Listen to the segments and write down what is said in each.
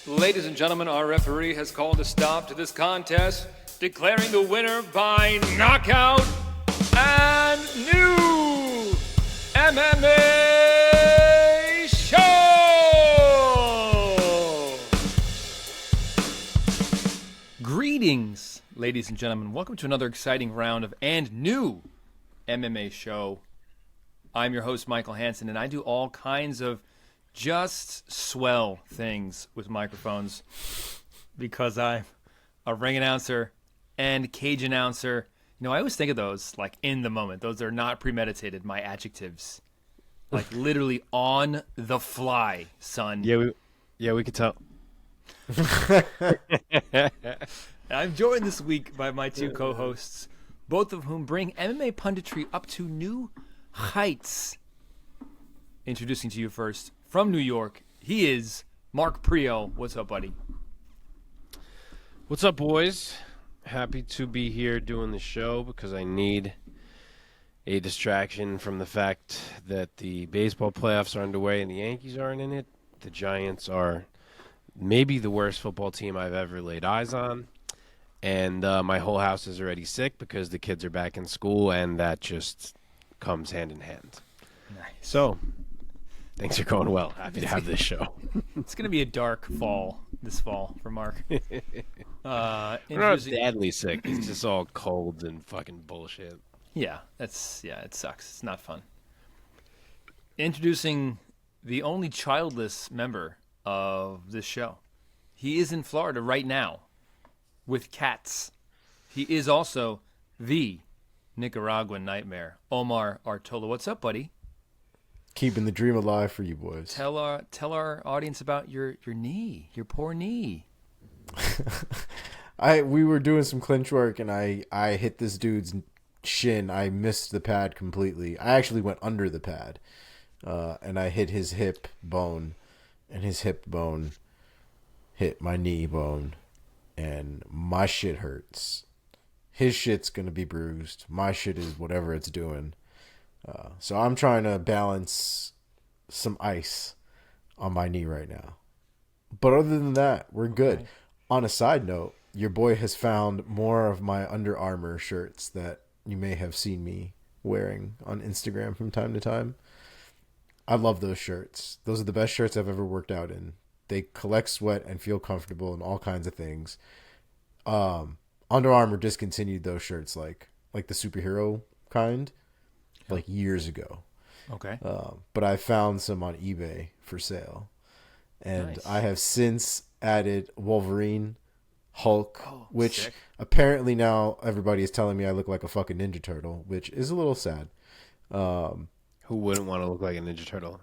Ladies and gentlemen, our referee has called a stop to this contest, declaring the winner by knockout and new MMA show! Greetings, ladies and gentlemen. Welcome to another exciting round of and new MMA show. I'm your host, Michael Hansen, and I do all kinds of just swell things with microphones because I'm a ring announcer and cage announcer. You know, I always think of those like in the moment. Those are not premeditated, my adjectives. Like literally on the fly, son. Yeah, we could tell. I'm joined this week by my two co-hosts, both of whom bring MMA punditry up to new heights. Introducing to you first, from New York, he is Mark Prio. What's up, buddy? What's up, boys? Happy to be here doing the show because I need a distraction from the fact that the baseball playoffs are underway and the Yankees aren't in it. The Giants are maybe the worst football team I've ever laid eyes on. And my whole house is already sick because the kids are back in school, and that just comes hand in hand. Nice. So, things are going well. Happy to have this show. It's going to be a dark fall this fall for Mark. We're not deadly sick. It's just all cold and fucking bullshit. Yeah, it sucks. It's not fun. Introducing the only childless member of this show. He is in Florida right now with cats. He is also the Nicaraguan nightmare, Omar Artola. What's up, buddy? Keeping the dream alive for you boys. Tell our audience about your knee, your poor knee. We were doing some clinch work and I hit this dude's shin. I missed the pad completely. I actually went under the pad, and I hit his hip bone, and his hip bone hit my knee bone, and my shit hurts. His shit's gonna be bruised. My shit is whatever it's doing. So I'm trying to balance some ice on my knee right now. But other than that, we're good. Okay. On a side note, your boy has found more of my Under Armour shirts that you may have seen me wearing on Instagram from time to time. I love those shirts. Those are the best shirts I've ever worked out in. They collect sweat and feel comfortable and all kinds of things. Under Armour discontinued those shirts like the superhero kind. Like years ago. Okay. But I found some on eBay for sale. And nice. I have since added Wolverine, Hulk, which sick. Apparently now everybody is telling me I look like a fucking Ninja Turtle, which is a little sad. Who wouldn't want to look like a Ninja Turtle?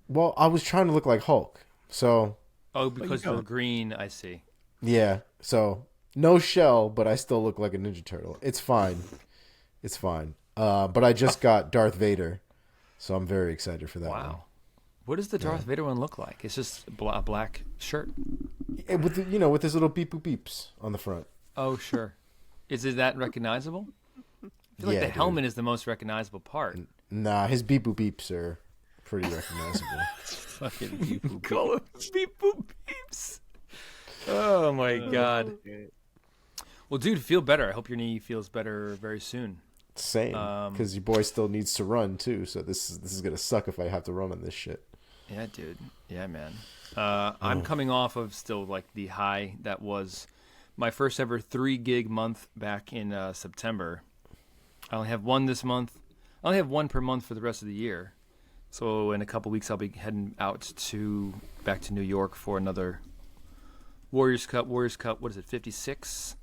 Well, I was trying to look like Hulk. So. Oh, because you're green, I see. Yeah. So no shell, but I still look like a Ninja Turtle. It's fine. It's fine. But I just got Darth Vader, so I'm very excited for that one. Wow. What does the Darth Vader one look like? It's just a black shirt. With with his little beep boop beeps on the front. Oh, sure. Is it that recognizable? I feel like the helmet is the most recognizable part. Nah, his beep boop beeps are pretty recognizable. Fucking beep boop beeps. Call him beep boop beeps. Oh, my God. Well, dude, feel better. I hope your knee feels better very soon. Same, because your boy still needs to run too. So this is gonna suck if I have to run on this shit. Yeah, dude. Yeah, man. I'm coming off of still like the high that was my first ever 3-gig month back in September. I only have one this month. I only have one per month for the rest of the year. So in a couple weeks, I'll be heading out back to New York for another Warriors Cup. What is it? 56.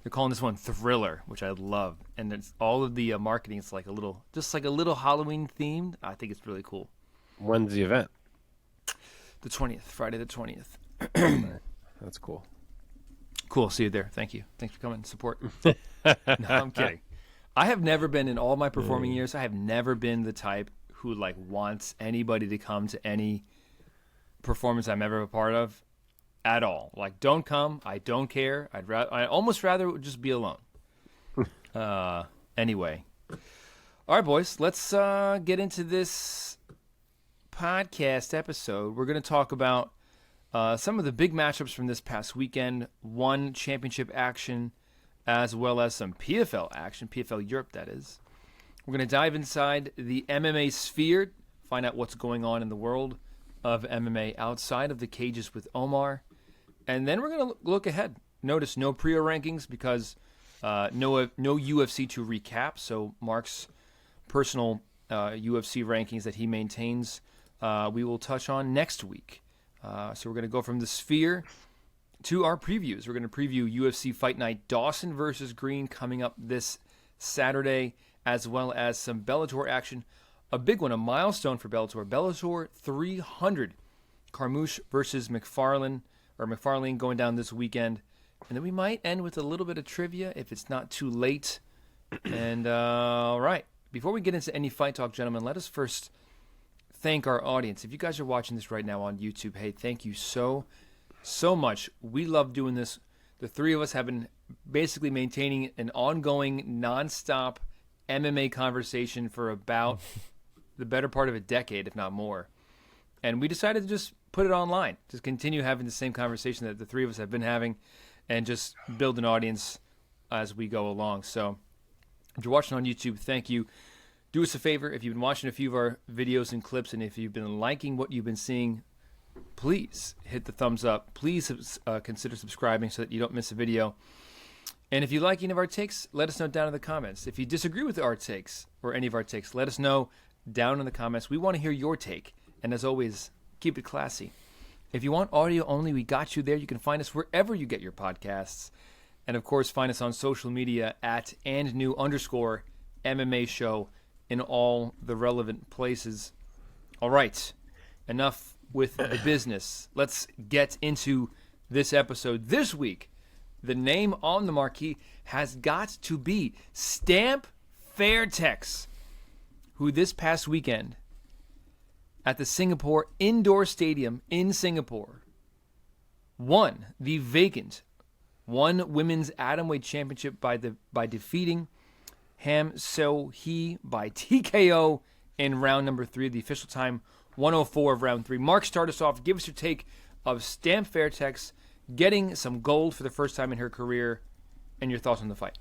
They're calling this one Thriller, which I love, and it's all of the marketing. It's like a little Halloween themed. I think it's really cool. When's the event? The 20th, Friday the 20th. That's cool. Cool. See you there. Thank you. Thanks for coming. Support. No, I'm kidding. I have never been in all my performing years. I have never been the type who like wants anybody to come to any performance I'm ever a part of. At all. Like, don't come. I don't care. I almost rather just be alone. Anyway. All right, boys. Let's get into this podcast episode. We're going to talk about some of the big matchups from this past weekend, one championship action, as well as some PFL action, PFL Europe that is. We're going to dive inside the MMA sphere, find out what's going on in the world of MMA outside of the cages with Omar. And then we're going to look ahead. Notice no pre-O rankings because no UFC to recap. So Mark's personal UFC rankings that he maintains, we will touch on next week. So we're going to go from the sphere to our previews. We're going to preview UFC Fight Night Dawson versus Green coming up this Saturday, as well as some Bellator action. A big one, a milestone for Bellator. Bellator 300. Carmouche versus Macfarlane going down this weekend. And then we might end with a little bit of trivia if it's not too late. And, all right. Before we get into any fight talk, gentlemen, let us first thank our audience. If you guys are watching this right now on YouTube, hey, thank you so much. We love doing this. The three of us have been basically maintaining an ongoing, nonstop MMA conversation for about the better part of a decade, if not more. And we decided to just put it online, just continue having the same conversation that the three of us have been having and just build an audience as we go along. So if you're watching on YouTube, thank you. Do us a favor, if you've been watching a few of our videos and clips, and if you've been liking what you've been seeing, please hit the thumbs up. Please consider subscribing so that you don't miss a video. And if you like any of our takes, let us know down in the comments. If you disagree with our takes or any of our takes, let us know down in the comments. We want to hear your take. And as always, keep it classy. If you want audio only, we got you there. You can find us wherever you get your podcasts. And of course, find us on social media at @andnew_MMA show in all the relevant places. All right, enough with the business. Let's get into this episode. This week, the name on the marquee has got to be Stamp Fairtex, who this past weekend at the Singapore Indoor Stadium in Singapore won the vacant women's atomweight championship by defeating Ham So-hee by TKO in round number 3, the official time 104 of round 3. Mark, start us off. Give us your take of Stamp Fairtex getting some gold for the first time in her career and your thoughts on the fight.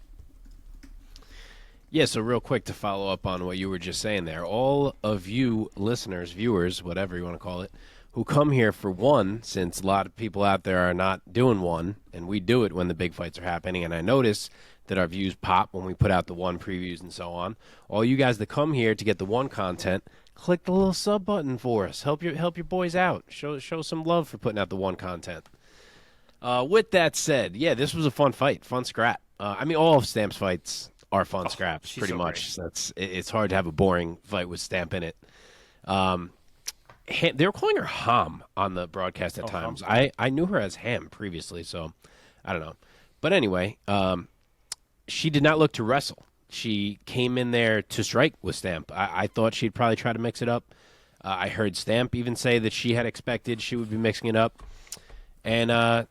Yeah, so real quick to follow up on what you were just saying there. All of you listeners, viewers, whatever you want to call it, who come here for one, since a lot of people out there are not doing one, and we do it when the big fights are happening, and I notice that our views pop when we put out the one previews and so on. All you guys that come here to get the one content, click the little sub button for us. Help your boys out. Show some love for putting out the one content. With that said, yeah, this was a fun fight, fun scrap. I mean, all of Stamp's fights are fun scraps, pretty much. It's hard to have a boring fight with Stamp in it. They were calling her Ham on the broadcast at times. I knew her as Ham previously, so I don't know. But anyway, she did not look to wrestle. She came in there to strike with Stamp. I thought she'd probably try to mix it up. I heard Stamp even say that she had expected she would be mixing it up. And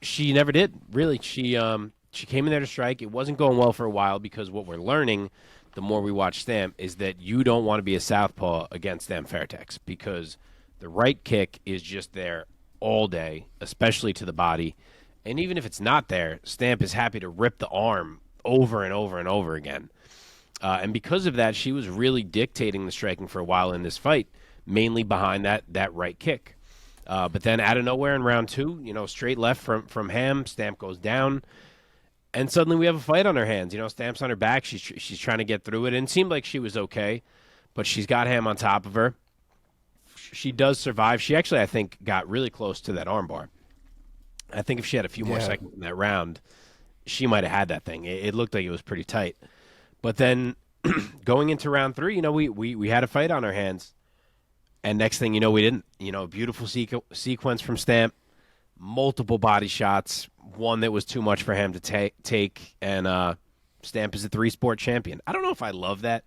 she never did, really. She came in there to strike. It wasn't going well for a while because what we're learning, the more we watch Stamp, is that you don't want to be a southpaw against Stamp Fairtex because the right kick is just there all day, especially to the body. And even if it's not there, Stamp is happy to rip the arm over and over and over again. And because of that, she was really dictating the striking for a while in this fight, mainly behind that right kick. But then out of nowhere in round 2, straight left from Ham, Stamp goes down. And suddenly we have a fight on our hands. Stamp's on her back. She's trying to get through it. And it seemed like she was okay, but she's got Ham on top of her. She does survive. She actually, I think, got really close to that armbar. I think if she had a few more seconds in that round, she might have had that thing. It looked like it was pretty tight. But then going into round 3, we had a fight on our hands. And next thing you know, we didn't. Beautiful sequence from Stamp. Multiple body shots. One that was too much for him to take. And Stamp is a 3-sport champion. I don't know if I love that.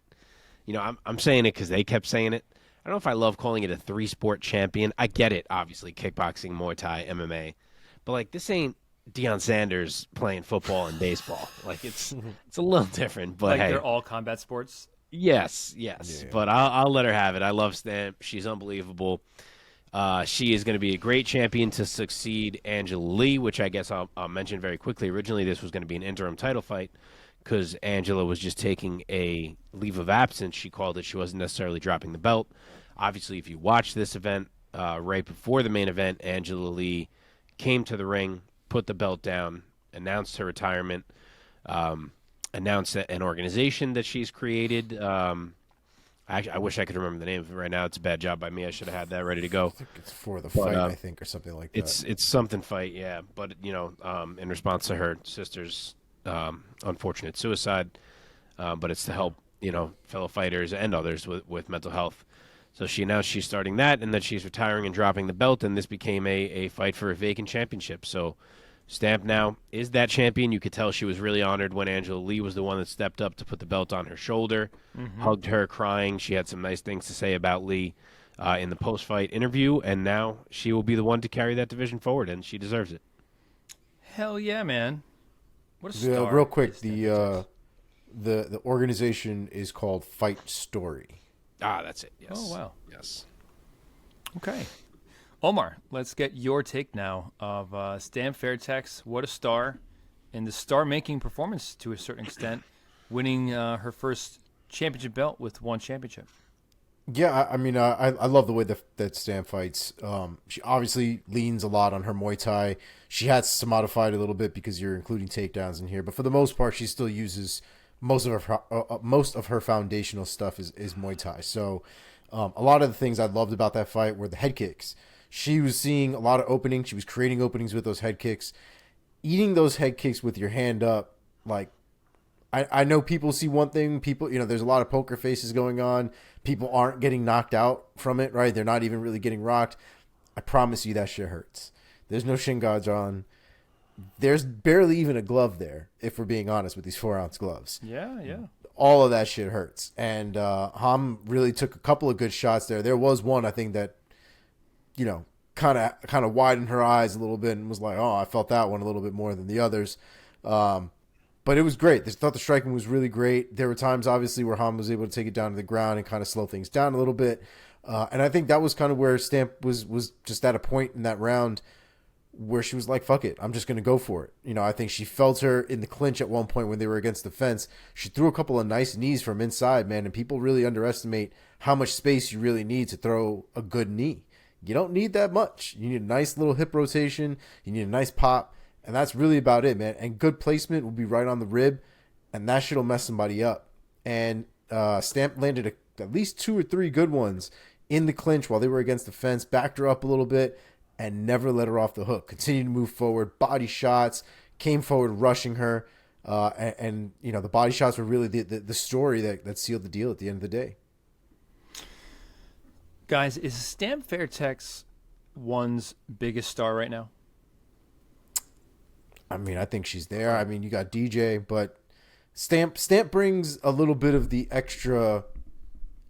I'm saying it because they kept saying it. I don't know if I love calling it a 3-sport champion. I get it, obviously. Kickboxing, Muay Thai, MMA. But, this ain't Deion Sanders playing football and baseball. It's a little different. But hey, they're all combat sports? Yes. Yeah. But I'll let her have it. I love Stamp. She's unbelievable. She is going to be a great champion to succeed Angela-Lee, which I guess I'll mention very quickly. Originally, this was going to be an interim title fight because Angela was just taking a leave of absence. She called it. She wasn't necessarily dropping the belt. Obviously, if you watch this event right before the main event, Angela-Lee came to the ring, put the belt down, announced her retirement, announced an organization that she's created. I wish I could remember the name of it right now. It's a bad job by me. I should have had that ready to go. I think it's For the Fight, I think, or something like that. It's something fight, yeah. But, in response to her sister's unfortunate suicide, but it's to help, fellow fighters and others with mental health. So she announced she's starting that and that she's retiring and dropping the belt, and this became a fight for a vacant championship. So Stamp now is that champion. You could tell she was really honored when Angela-Lee was the one that stepped up to put the belt on her shoulder, hugged her, crying. She had some nice things to say about Lee in the post-fight interview, and now she will be the one to carry that division forward, and she deserves it. Hell yeah, man! What a star! Real quick, the organization is called Fight Story. Ah, that's it. Yes. Oh wow. Yes. Okay. Omar, let's get your take now of Stan Fairtex. What a star, and the star-making performance to a certain extent, winning her first championship belt with one championship. Yeah, I love the way that Stan fights. She obviously leans a lot on her Muay Thai. She has to modify it a little bit because you're including takedowns in here, but for the most part, she still uses most of her foundational stuff is Muay Thai. So a lot of the things I loved about that fight were the head kicks. She was seeing a lot of openings. She was creating openings with those head kicks. Eating those head kicks with your hand up, like, I know people see one thing. People, there's a lot of poker faces going on. People aren't getting knocked out from it, right? They're not even really getting rocked. I promise you that shit hurts. There's no shin guards on. There's barely even a glove there, if we're being honest with these 4-ounce gloves. Yeah. All of that shit hurts. And Ham really took a couple of good shots there. There was one, I think, that kind of widened her eyes a little bit and was like, oh, I felt that one a little bit more than the others. But it was great. I thought the striking was really great. There were times, obviously, where Ham was able to take it down to the ground and kind of slow things down a little bit. And I think that was kind of where Stamp was just at a point in that round where she was like, fuck it, I'm just going to go for it. I think she felt her in the clinch at one point when they were against the fence. She threw a couple of nice knees from inside, man, and people really underestimate how much space you really need to throw a good knee. You don't need that much. You need a nice little hip rotation. You need a nice pop. And that's really about it, man. And good placement will be right on the rib. And that shit will mess somebody up. And Stamp landed at least 2 or 3 good ones in the clinch while they were against the fence. Backed her up a little bit and never let her off the hook. Continued to move forward. Body shots. Came forward rushing her. And the body shots were really the story that sealed the deal at the end of the day. Guys, is Stamp Fairtex one's biggest star right now? I think she's there. You got DJ, but Stamp brings a little bit of the extra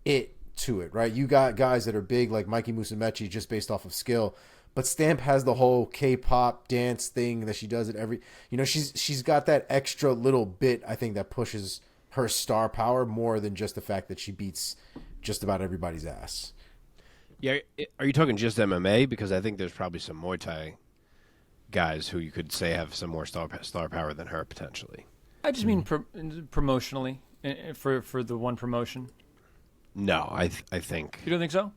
it to it, right? You got guys that are big like Mikey Musumeci just based off of skill, but Stamp has the whole K-pop dance thing that she does at every. She's got that extra little bit. I think that pushes her star power more than just the fact that she beats just about everybody's ass. Yeah, are you talking just MMA? Because I think there's probably some Muay Thai guys who you could say have some more star power than her potentially. I just mean promotionally for the one promotion. No, I think you don't think so.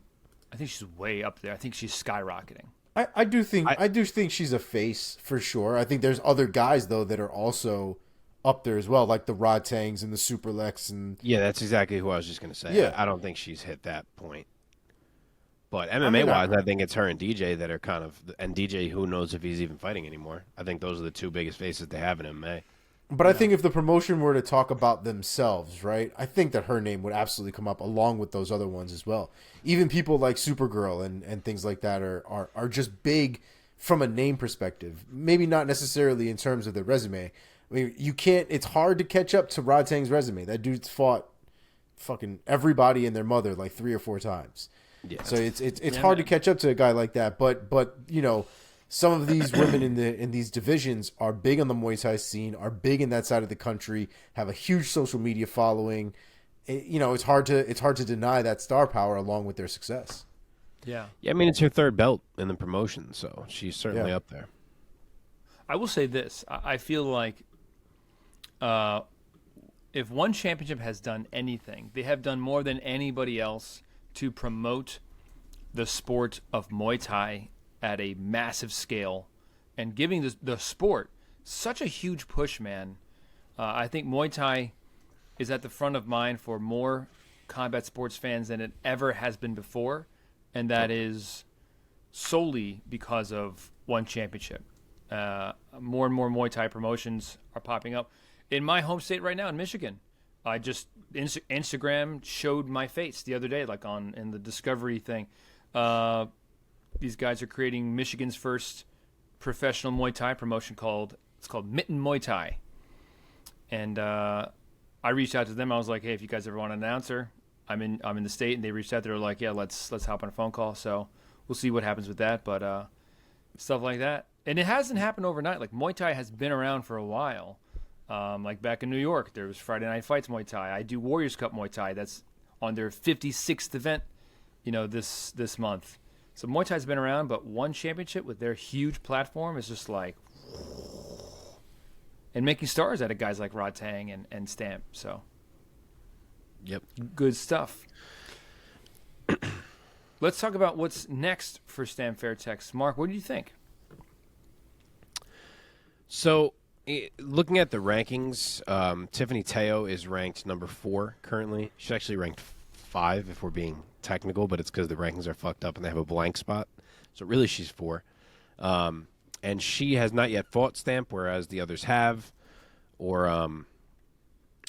I think she's way up there. I think she's skyrocketing. I do think she's a face for sure. I think there's other guys though that are also up there as well, like the Rod Tangs and the Super Lex and that's exactly who I was just gonna say. Yeah. I don't think she's hit that point. But MMA-wise, I think it's her and DJ that are kind of... And DJ, who knows if he's even fighting anymore. I think those are the 2 biggest faces they have in MMA. But I think if the promotion were to talk about themselves, right, I think that her name would absolutely come up along with those other ones as well. Even people like Supergirl and things like that are just big from a name perspective. Maybe not necessarily in terms of their resume. You can't... It's hard to catch up to Rod Tang's resume. That dude's fought fucking everybody and their mother like 3 or 4 times. Yeah. So it's hard to catch up to a guy like that, but some of these women in these divisions are big on the Muay Thai scene, are big in that side of the country, have a huge social media following. It's hard to deny that star power along with their success. Yeah. Yeah, I mean, it's her third belt in the promotion, so she's certainly up there. I will say this. I feel like if one championship has done anything, they have done more than anybody else to promote the sport of Muay Thai at a massive scale and giving the sport such a huge push, man. I think Muay Thai is at the front of mind for more combat sports fans than it ever has been before, and that is solely because of one championship. More and more Muay Thai promotions are popping up. In my home state right now, in Michigan, I just Instagram showed my face the other day, like in the Discovery thing. These guys are creating Michigan's first professional Muay Thai promotion called Mitten Muay Thai, and I reached out to them. I was like, hey, if you guys ever want an announcer, I'm in the state, and they reached out. They were like, yeah, let's hop on a phone call. So we'll see what happens with that, but stuff like that. And it hasn't happened overnight. Like, Muay Thai has been around for a while. Like back in New York, there was Friday Night Fights Muay Thai. I do Warriors Cup Muay Thai. That's on their 56th event, this month. So Muay Thai's been around, but one championship with their huge platform is just like, and making stars out of guys like Rod Tang and Stamp. So, yep, good stuff. Let's talk about what's next for Stamp Fairtex. Mark, what do you think? So, looking at the rankings, Tiffany Teo is ranked number 4 currently. She's actually ranked 5 if we're being technical, but it's because the rankings are fucked up and they have a blank spot. So really she's 4. And she has not yet fought Stamp, whereas the others have, or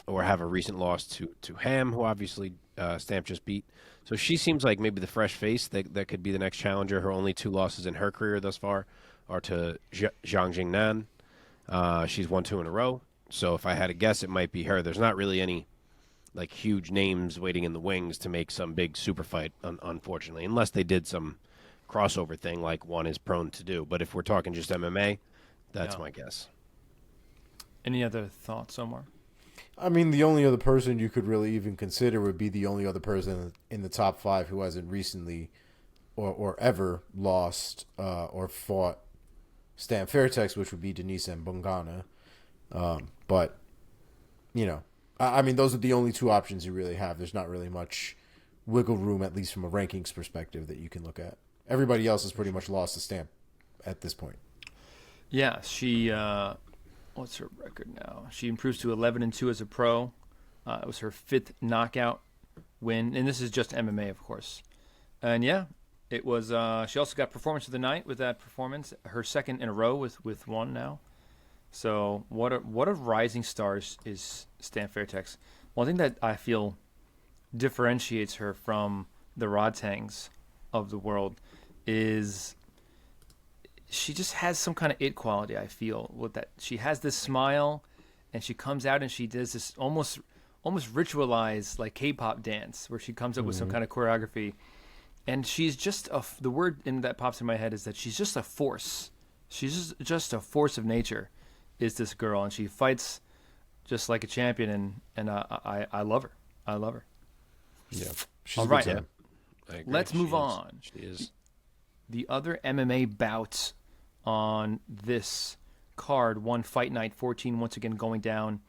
have a recent loss to Ham, who obviously Stamp just beat. So she seems like maybe the fresh face that could be the next challenger. Her only 2 losses in her career thus far are to Zhang Jingnan. She's won 2 in a row. So if I had to guess, it might be her. There's not really any like huge names waiting in the wings to make some big super fight, unfortunately, unless they did some crossover thing like one is prone to do. But if we're talking just MMA, that's my guess. Any other thoughts, Omar? I mean, the only other person you could really even consider would be the only other person in the top 5 who hasn't recently or ever lost or fought Stamp Fairtex, which would be Denise Mbongana. But, I mean, those are the only 2 options you really have. There's not really much wiggle room, at least from a rankings perspective, that you can look at. Everybody else has pretty much lost the Stamp at this point. Yeah, she... what's her record now? She improves to 11-2 as a pro. It was her 5th knockout win, and this is just MMA, of course. And yeah, it was. She also got performance of the night with that performance. Her 2nd in a row with one now. So what a rising star is Stamp Fairtex. One thing that I feel differentiates her from the Rodtangs of the world is she just has some kind of it quality, I feel, with that. She has this smile, and she comes out and she does this almost ritualized like K-pop dance where she comes up with some kind of choreography, and she's just the word that pops in my head is that she's just a force. She's just a force of nature, is this girl, and she fights just like a champion, and I love her. I love her. Yeah. All right, let's move on. She is. The other MMA bouts on this card, one Fight Night 14, once again going down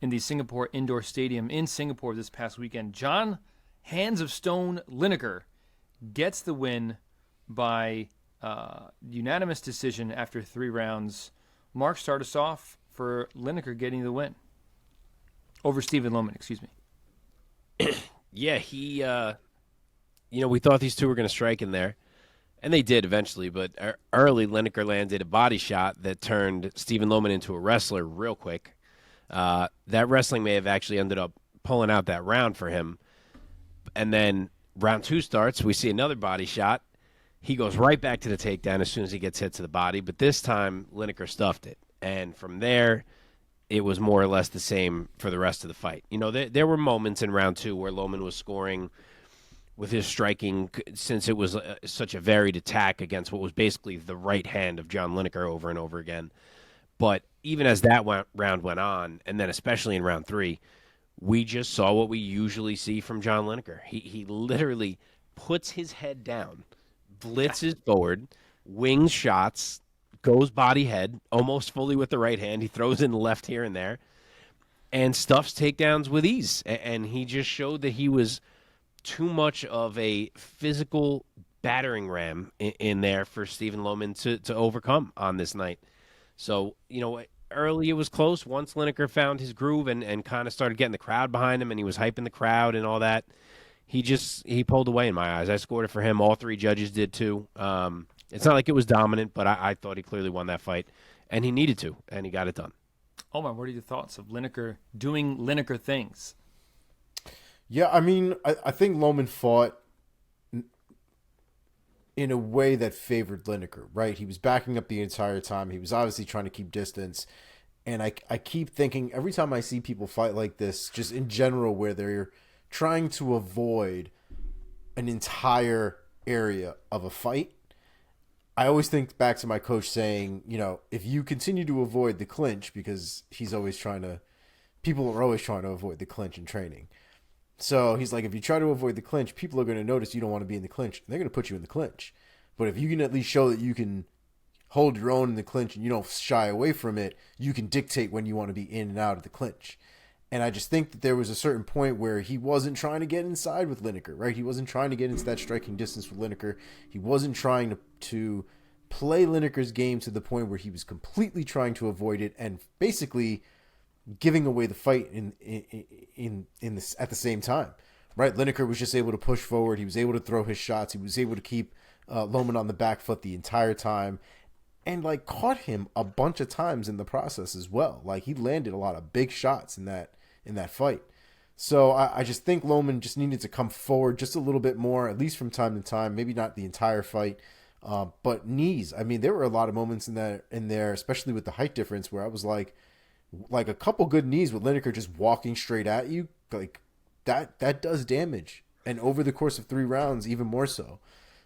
in the Singapore Indoor Stadium in Singapore this past weekend. John Hands of Stone Lineker gets the win by unanimous decision after 3 rounds. Mark, start us off for Lineker getting the win over Stephen Loman, excuse me. Yeah, he, we thought these 2 were going to strike in there. And they did eventually, but early Lineker landed a body shot that turned Stephen Loman into a wrestler real quick. That wrestling may have actually ended up pulling out that round for him. And then round 2 starts, we see another body shot. He goes right back to the takedown as soon as he gets hit to the body, but this time Lineker stuffed it. And from there, it was more or less the same for the rest of the fight. There were moments in round 2 where Loman was scoring with his striking, since it was such a varied attack against what was basically the right hand of John Lineker over and over again. But even as that round went on, and then especially in round 3, we just saw what we usually see from John Lineker. He literally puts his head down, blitzes forward, wings shots, goes body head, almost fully with the right hand. He throws in the left here and there, and stuffs takedowns with ease. And he just showed that he was too much of a physical battering ram in there for Stephen Loman to overcome on this night. So, early it was close. Once Lineker found his groove and kind of started getting the crowd behind him and he was hyping the crowd and all that, he pulled away in my eyes. I scored it for him. All three judges did too. It's not like it was dominant, but I thought he clearly won that fight. And he needed to, and he got it done. Omar, what are your thoughts of Lineker doing Lineker things? Yeah, I mean, I think Loman fought in a way that favored Lineker, right? He was backing up the entire time. He was obviously trying to keep distance. And I keep thinking, every time I see people fight like this, just in general, where they're trying to avoid an entire area of a fight, I always think back to my coach saying, if you continue to avoid the clinch, because people are always trying to avoid the clinch in training. So he's like, if you try to avoid the clinch, people are going to notice you don't want to be in the clinch, and they're going to put you in the clinch. But if you can at least show that you can hold your own in the clinch and you don't shy away from it, you can dictate when you want to be in and out of the clinch. And I just think that there was a certain point where he wasn't trying to get inside with Lineker, right? He wasn't trying to get into that striking distance with Lineker. He wasn't trying to play Lineker's game to the point where he was completely trying to avoid it and basically giving away the fight at the same time, right? Lineker was just able to push forward. He was able to throw his shots. He was able to keep Loman on the back foot the entire time, and caught him a bunch of times in the process as well. He landed a lot of big shots in that fight. So I just think Loman just needed to come forward just a little bit more, at least from time to time. Maybe not the entire fight, but knees. I mean, there were a lot of moments in there, especially with the height difference, where I was like a couple good knees with Lineker just walking straight at you, that does damage. And over the course of 3 rounds, even more so.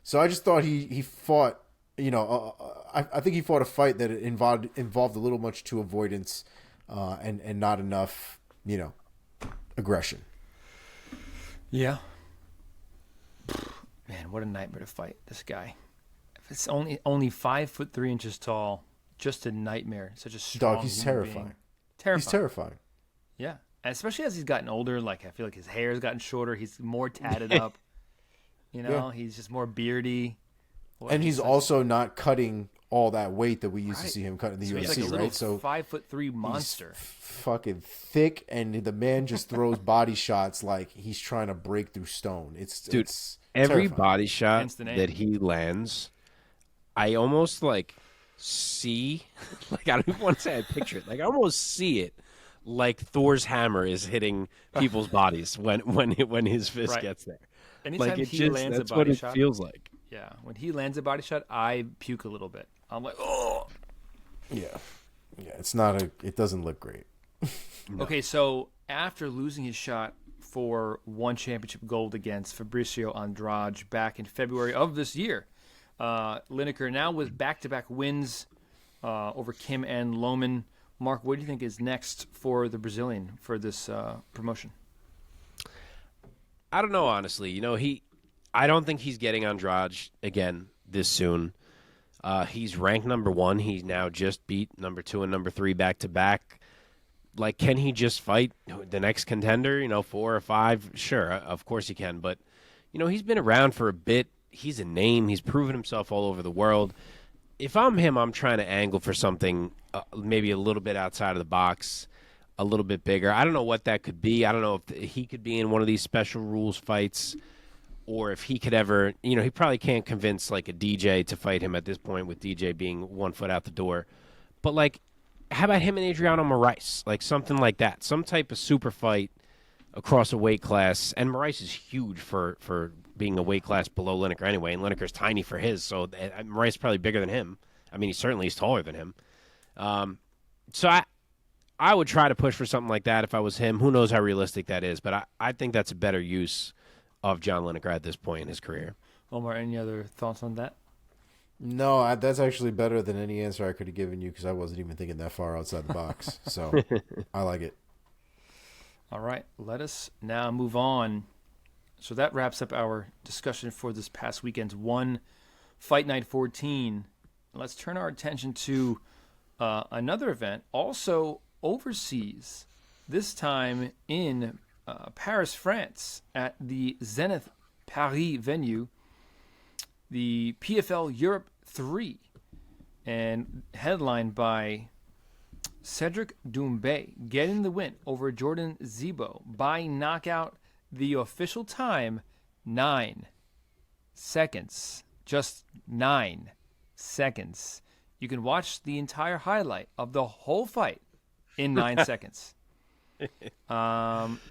So I just thought he fought, I think he fought a fight that involved a little much too avoidance, and not enough, aggression. Yeah. Man, what a nightmare to fight this guy. If it's only 5'3" tall, just a nightmare. Such a strong Dog, he's terrifying. Terrifying. He's terrifying. Yeah. And especially as he's gotten older, I feel like his hair's gotten shorter. He's more tatted up. Yeah. He's just more beardy. And he's also not cutting all that weight that we used to see him cut in the UFC, he's right? So 5'3" monster. Fucking thick, and the man just throws body shots like he's trying to break through stone. It's every terrifying. body shot that he lands, I almost see, I don't even want to say I picture it. I almost see it like Thor's hammer is hitting people's bodies when his fist gets there. Anytime he lands that's a body what shot, it feels like. Yeah, when he lands a body shot, I puke a little bit. I'm like, oh. Yeah, it doesn't look great. No. Okay, so after losing his shot for one championship gold against Fabricio Andrade back in February of this year, Lineker now with back-to-back wins over Kim and Loman. Mark, what do you think is next for the Brazilian for this promotion? I don't know, honestly. I don't think he's getting Andrade again this soon. He's ranked number 1. He's now just beat number 2 and number 3 back-to-back. Can he just fight the next contender, 4 or 5? Sure, of course he can. But, he's been around for a bit. He's a name. He's proven himself all over the world. If I'm him, I'm trying to angle for something maybe a little bit outside of the box, a little bit bigger. I don't know what that could be. I don't know if he could be in one of these special rules fights, or if he could ever, he probably can't convince a DJ to fight him at this point, with DJ being 1 foot out the door. But how about him and Adriano Moraes? Something like that. Some type of super fight across a weight class. And Moraes is huge for being a weight class below Lineker anyway, and Lineker's tiny for his, so Moraes is probably bigger than him. I mean, he certainly is taller than him. So I would try to push for something like that if I was him. Who knows how realistic that is, but I think that's a better use of John Lineker at this point in his career. Omar, any other thoughts on that? No, that's actually better than any answer I could have given you, because I wasn't even thinking that far outside the box. So I like it. All right, let us now move on. So that wraps up our discussion for this past weekend's one Fight Night 14. Let's turn our attention to another event, also overseas, this time in Paris, France, at the Zenith Paris venue, the PFL Europe 3, and headlined by Cedric Doumbe getting the win over Jordan Zebo by knockout. The official time, 9 seconds. Just 9 seconds. You can watch the entire highlight of the whole fight in 9 seconds. It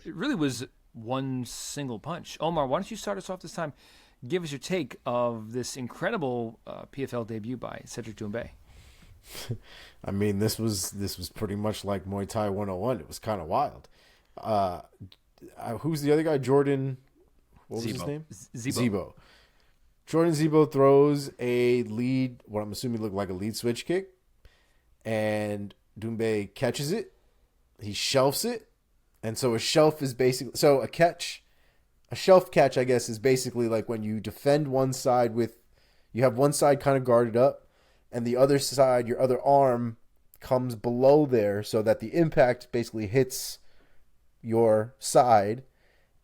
really was one single punch. Omar, why don't you start us off this time? Give us your take of this incredible PFL debut by Cedric Doumbe. I mean, this was pretty much like Muay Thai 101. It was kind of wild. Who's the other guy? Jordan. What was his name? Zebo. Jordan Zebo throws a lead, what I'm assuming looked like a lead switch kick, and Doumbe catches it. He shelves it, and so a shelf is basically a shelf catch, I guess, is basically like when you defend one side with, you have one side kind of guarded up, and the other side, your other arm, comes below there so that the impact basically hits your side,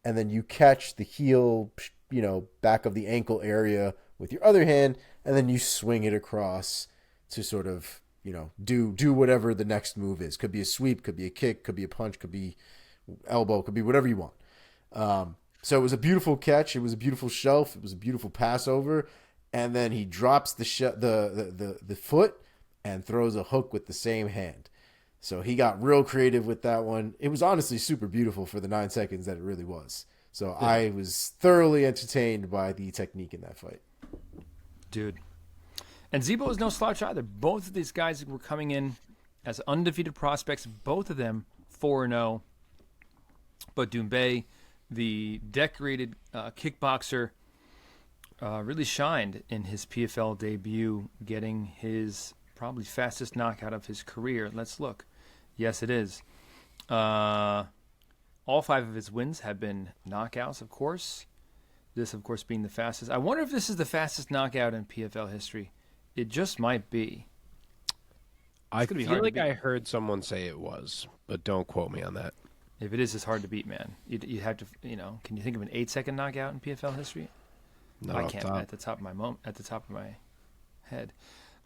and then you catch the heel, back of the ankle area with your other hand, and then you swing it across to sort of, do whatever the next move is. Could be a sweep, could be a kick, could be a punch, could be elbow, could be whatever you want. So it was a beautiful catch. It was a beautiful shelf. It was a beautiful passover. And then he drops the foot and throws a hook with the same hand. So he got real creative with that one. It was honestly super beautiful for the 9 seconds that it really was. So yeah. I was thoroughly entertained by the technique in that fight. Dude. And Zebo is no slouch either. Both of these guys were coming in as undefeated prospects, both of them 4-0. But Doumbe, the decorated kickboxer, really shined in his PFL debut, getting his probably fastest knockout of his career. Let's look. Yes, it is. All 5 of his wins have been knockouts, of course. This, of course, being the fastest. I wonder if this is the fastest knockout in PFL history. It just might be. I feel like I heard someone say it was, but don't quote me on that. If it is, it's hard to beat, man. You have to, can you think of an 8-second knockout in PFL history? No, I can't at the top of my head.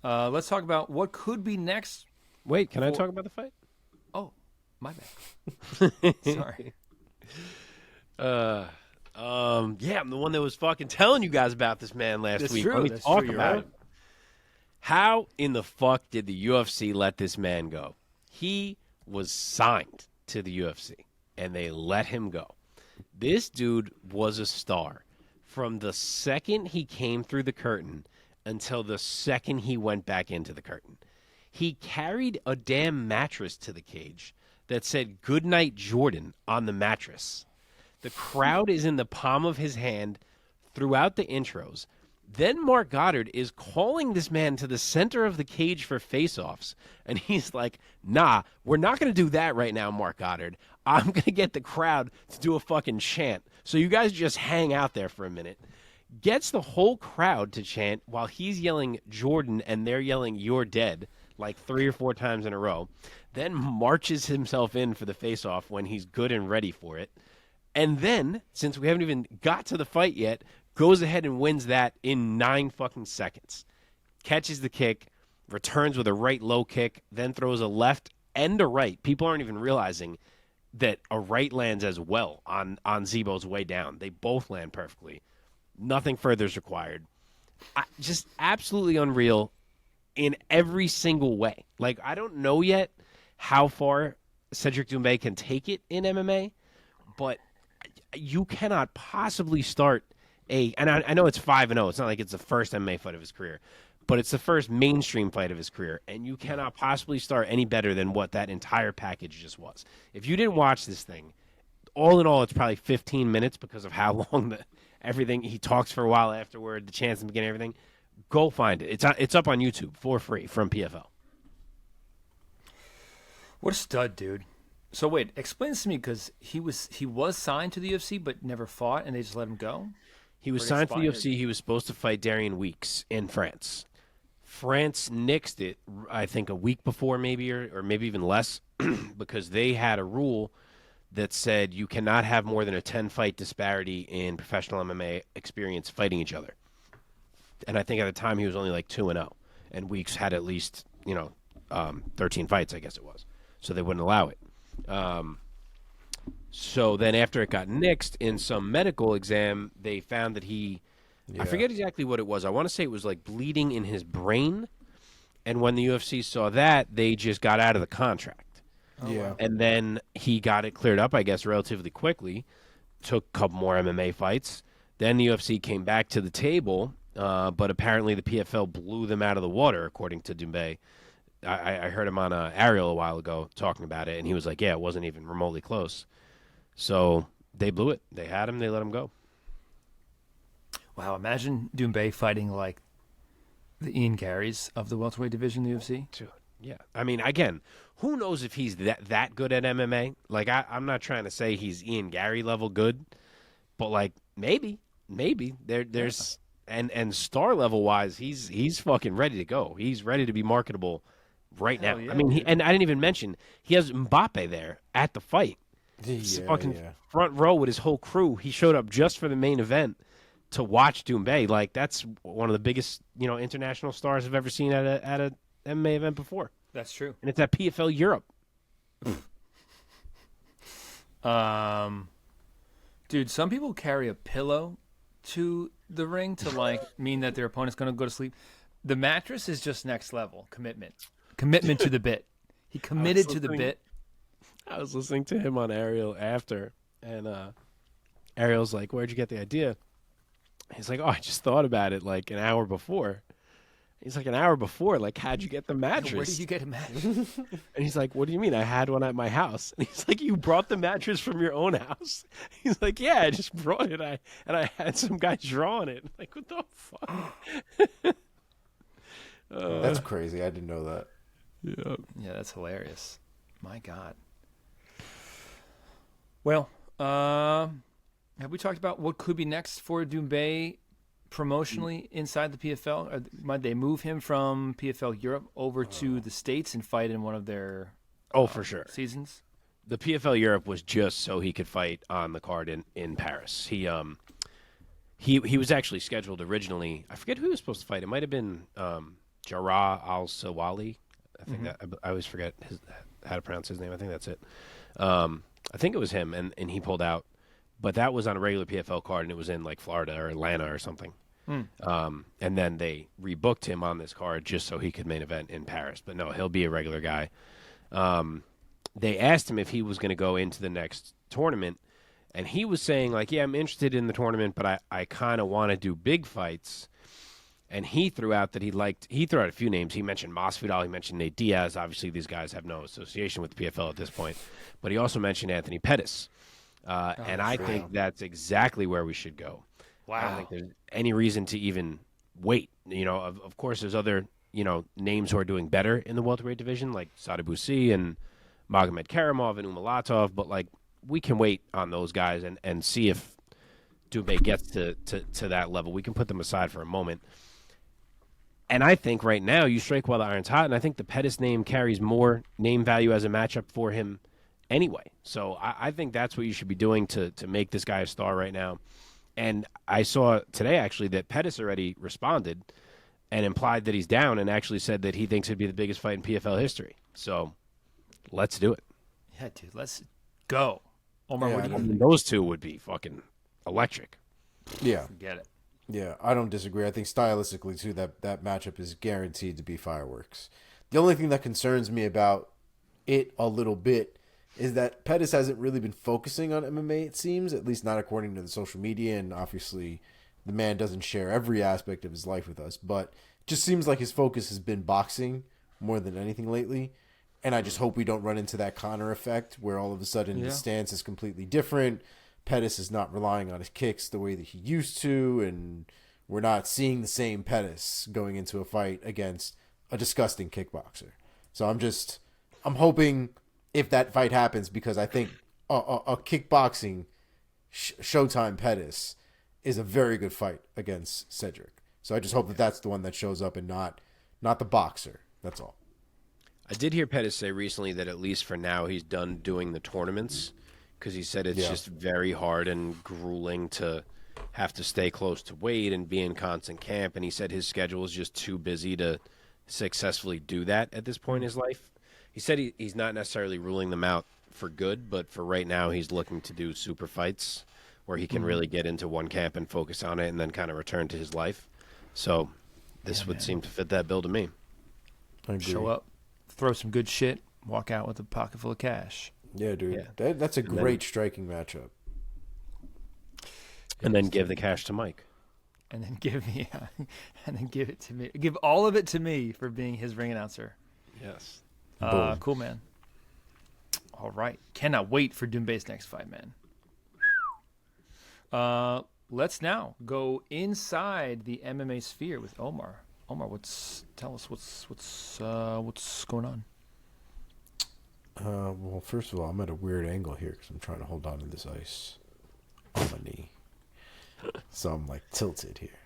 Let's talk about what could be next. Wait, can I talk about the fight? Oh, my bad. Sorry. Yeah, I'm the one that was fucking telling you guys about this man last week. True. Let me That's talk true. about him. How in the fuck did the UFC let this man go? He was signed to the UFC, and they let him go. This dude was a star from the second he came through the curtain until the second he went back into the curtain. He carried a damn mattress to the cage that said "Good Night, Jordan" on the mattress. The crowd is in the palm of his hand throughout the intros. Then Mark Goddard is calling this man to the center of the cage for face-offs. And he's like, nah, we're not going to do that right now, Mark Goddard. I'm going to get the crowd to do a fucking chant. So you guys just hang out there for a minute. Gets the whole crowd to chant while he's yelling Jordan and they're yelling "You're dead" like 3 or 4 times in a row. Then marches himself in for the face-off when he's good and ready for it. And then, since we haven't even got to the fight yet, goes ahead and wins that in 9 fucking seconds. Catches the kick, returns with a right low kick, then throws a left and a right. People aren't even realizing that a right lands as well on Zebo's way down. They both land perfectly. Nothing further is required. Just absolutely unreal in every single way. Like, I don't know yet how far Cedric Doumbe can take it in MMA, but you cannot possibly start and I know it's 5-0. It's not like it's the first MMA fight of his career, but it's the first mainstream fight of his career, and you cannot possibly start any better than what that entire package just was. If you didn't watch this thing, all in all, it's probably 15 minutes because of how long everything he talks for a while afterward, the chants in the beginning, everything. Go find it. It's up on YouTube for free from PFL. What a stud, dude. So wait, explain this to me because he was signed to the UFC but never fought, and they just let him go. He was Or signed to the expired? UFC. He was supposed to fight Darian Weeks in France. France nixed it, I think, a week before, maybe or maybe even less, because they had a rule that said you cannot have more than a 10-fight disparity in professional MMA experience fighting each other. And I think at the time he was only like 2-0, and Weeks had at least 13 fights, I guess it was. So they wouldn't allow it. So then after it got nixed in some medical exam, they found that I forget exactly what it was. I want to say it was like bleeding in his brain. And when the UFC saw that, they just got out of the contract. Yeah. And then he got it cleared up, I guess, relatively quickly. Took a couple more MMA fights. Then the UFC came back to the table, but apparently the PFL blew them out of the water, according to Doumbe. I heard him on Ariel a while ago talking about it, and he was like, yeah, it wasn't even remotely close. So they blew it. They had him. They let him go. Wow, imagine Doumbe fighting like the Ian Garys of the welterweight division in the UFC. Dude, yeah. I mean, again, who knows if he's that good at MMA? Like, I'm not trying to say he's Ian Gary level good, but like maybe there's and star level wise, he's fucking ready to go. He's ready to be marketable right Hell now. yeah, I mean, dude. and I didn't even mention he has Mbappe there at the fight. Fucking front row with his whole crew. He showed up just for the main event to watch Doumbe. Like, that's one of the biggest, international stars I've ever seen at a MMA event before. That's true. And it's at PFL Europe. Dude, some people carry a pillow to the ring to like mean that their opponent's going to go to sleep. The mattress is just next level commitment to the bit. He committed to the bit. I was listening to him on Ariel after, and Ariel's like, "Where'd you get the idea?" He's like, "Oh, I just thought about it like an hour before." He's like, "An hour before? Like, how'd you get the mattress?" Where did you get a mattress? And he's like, "What do you mean? I had one at my house." And he's like, "You brought the mattress from your own house?" He's like, "Yeah, I just brought it. I had some guy drawing it." I'm like, what the fuck? That's crazy. I didn't know that. Yeah, that's hilarious. My God. Well, have we talked about what could be next for Doumbe promotionally inside the PFL? Or might they move him from PFL Europe over to the States and fight in one of their For sure. seasons? The PFL Europe was just so he could fight on the card in Paris. He was actually scheduled originally. I forget who he was supposed to fight. It might have been Jarrah Al-Sawali. I think that I always forget how to pronounce his name. I think that's it. I think it was him, and he pulled out. But that was on a regular PFL card, and it was in like Florida or Atlanta or something. And then they rebooked him on this card just so he could main event in Paris. But no, he'll be a regular guy. They asked him if he was going to go into the next tournament, and he was saying like, "Yeah, I'm interested in the tournament, but I kind of want to do big fights." And he threw out that he threw out a few names. He mentioned Masvidal. He mentioned Nate Diaz. Obviously, these guys have no association with the PFL at this point. But he also mentioned Anthony Pettis. And I think that's exactly where we should go. Wow. I don't think there's any reason to even wait. Of course, there's other, names who are doing better in the welterweight division, like Sadabusi and Magomed Karamov and Umalatov. But, like, we can wait on those guys and see if Doumbe gets to that level. We can put them aside for a moment. And I think right now you strike while the iron's hot, and I think the Pettis name carries more name value as a matchup for him anyway. So I think that's what you should be doing to make this guy a star right now. And I saw today, actually, that Pettis already responded and implied that he's down and actually said that he thinks it'd be the biggest fight in PFL history. So let's do it. Yeah, dude, let's go. Omar, Yeah, what do you I mean, think? those two would be fucking electric. Yeah. Forget it. Yeah, I don't disagree. I think stylistically, too, that matchup is guaranteed to be fireworks. The only thing that concerns me about it a little bit is that Pettis hasn't really been focusing on MMA, it seems, at least not according to the social media, and obviously the man doesn't share every aspect of his life with us, but it just seems like his focus has been boxing more than anything lately, and I just hope we don't run into that Conor effect where all of a sudden the stance is completely different. Pettis is not relying on his kicks the way that he used to, and we're not seeing the same Pettis going into a fight against a disgusting kickboxer. So I'm hoping if that fight happens, because I think a kickboxing Showtime Pettis is a very good fight against Cedric. So I just hope that that's the one that shows up and not the boxer. That's all. I did hear Pettis say recently that at least for now he's done doing the tournaments because he said it's just very hard and grueling to have to stay close to weight and be in constant camp. And he said his schedule is just too busy to successfully do that at this point in his life. He said he's not necessarily ruling them out for good, but for right now he's looking to do super fights where he can really get into one camp and focus on it and then kind of return to his life. So this would seem to fit that bill to me. I agree. Show up, throw some good shit, walk out with a pocket full of cash. Yeah, dude. Yeah. That's a great striking matchup. And then give the cash to Mike. And then give it to me. Give all of it to me for being his ring announcer. Yes. Cool, man. All right. Cannot wait for Doumbe's next fight, man. Let's now go inside the MMA sphere with Omar. Omar, tell us what's going on? Well, first of all, I'm at a weird angle here because I'm trying to hold on to this ice on my knee. So I'm like tilted here,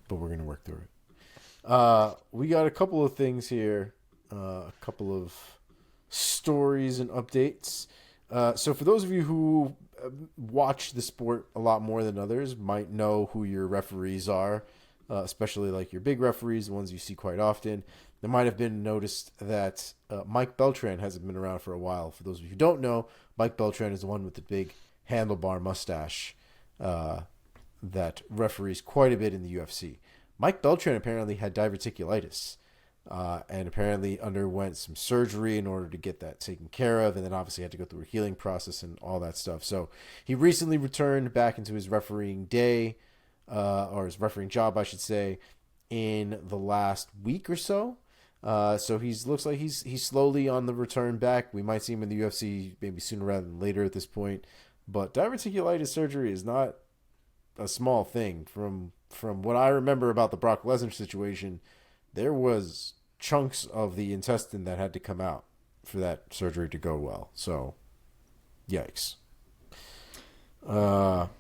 but we're going to work through it. We got a couple of things here, a couple of stories and updates. So for those of you who watch the sport a lot more than others, might know who your referees are, especially like your big referees, the ones you see quite often. There might have been noticed that Mike Beltran hasn't been around for a while. For those of you who don't know, Mike Beltran is the one with the big handlebar mustache that referees quite a bit in the UFC. Mike Beltran apparently had diverticulitis and apparently underwent some surgery in order to get that taken care of, and then obviously had to go through a healing process and all that stuff. So he recently returned back into his refereeing day, or his refereeing job, I should say, in the last week or so. So looks like he's slowly on the return back. We might see him in the UFC maybe sooner rather than later at this point. But diverticulitis surgery is not a small thing. From what I remember about the Brock Lesnar situation, there was chunks of the intestine that had to come out for that surgery to go well. So, yikes. All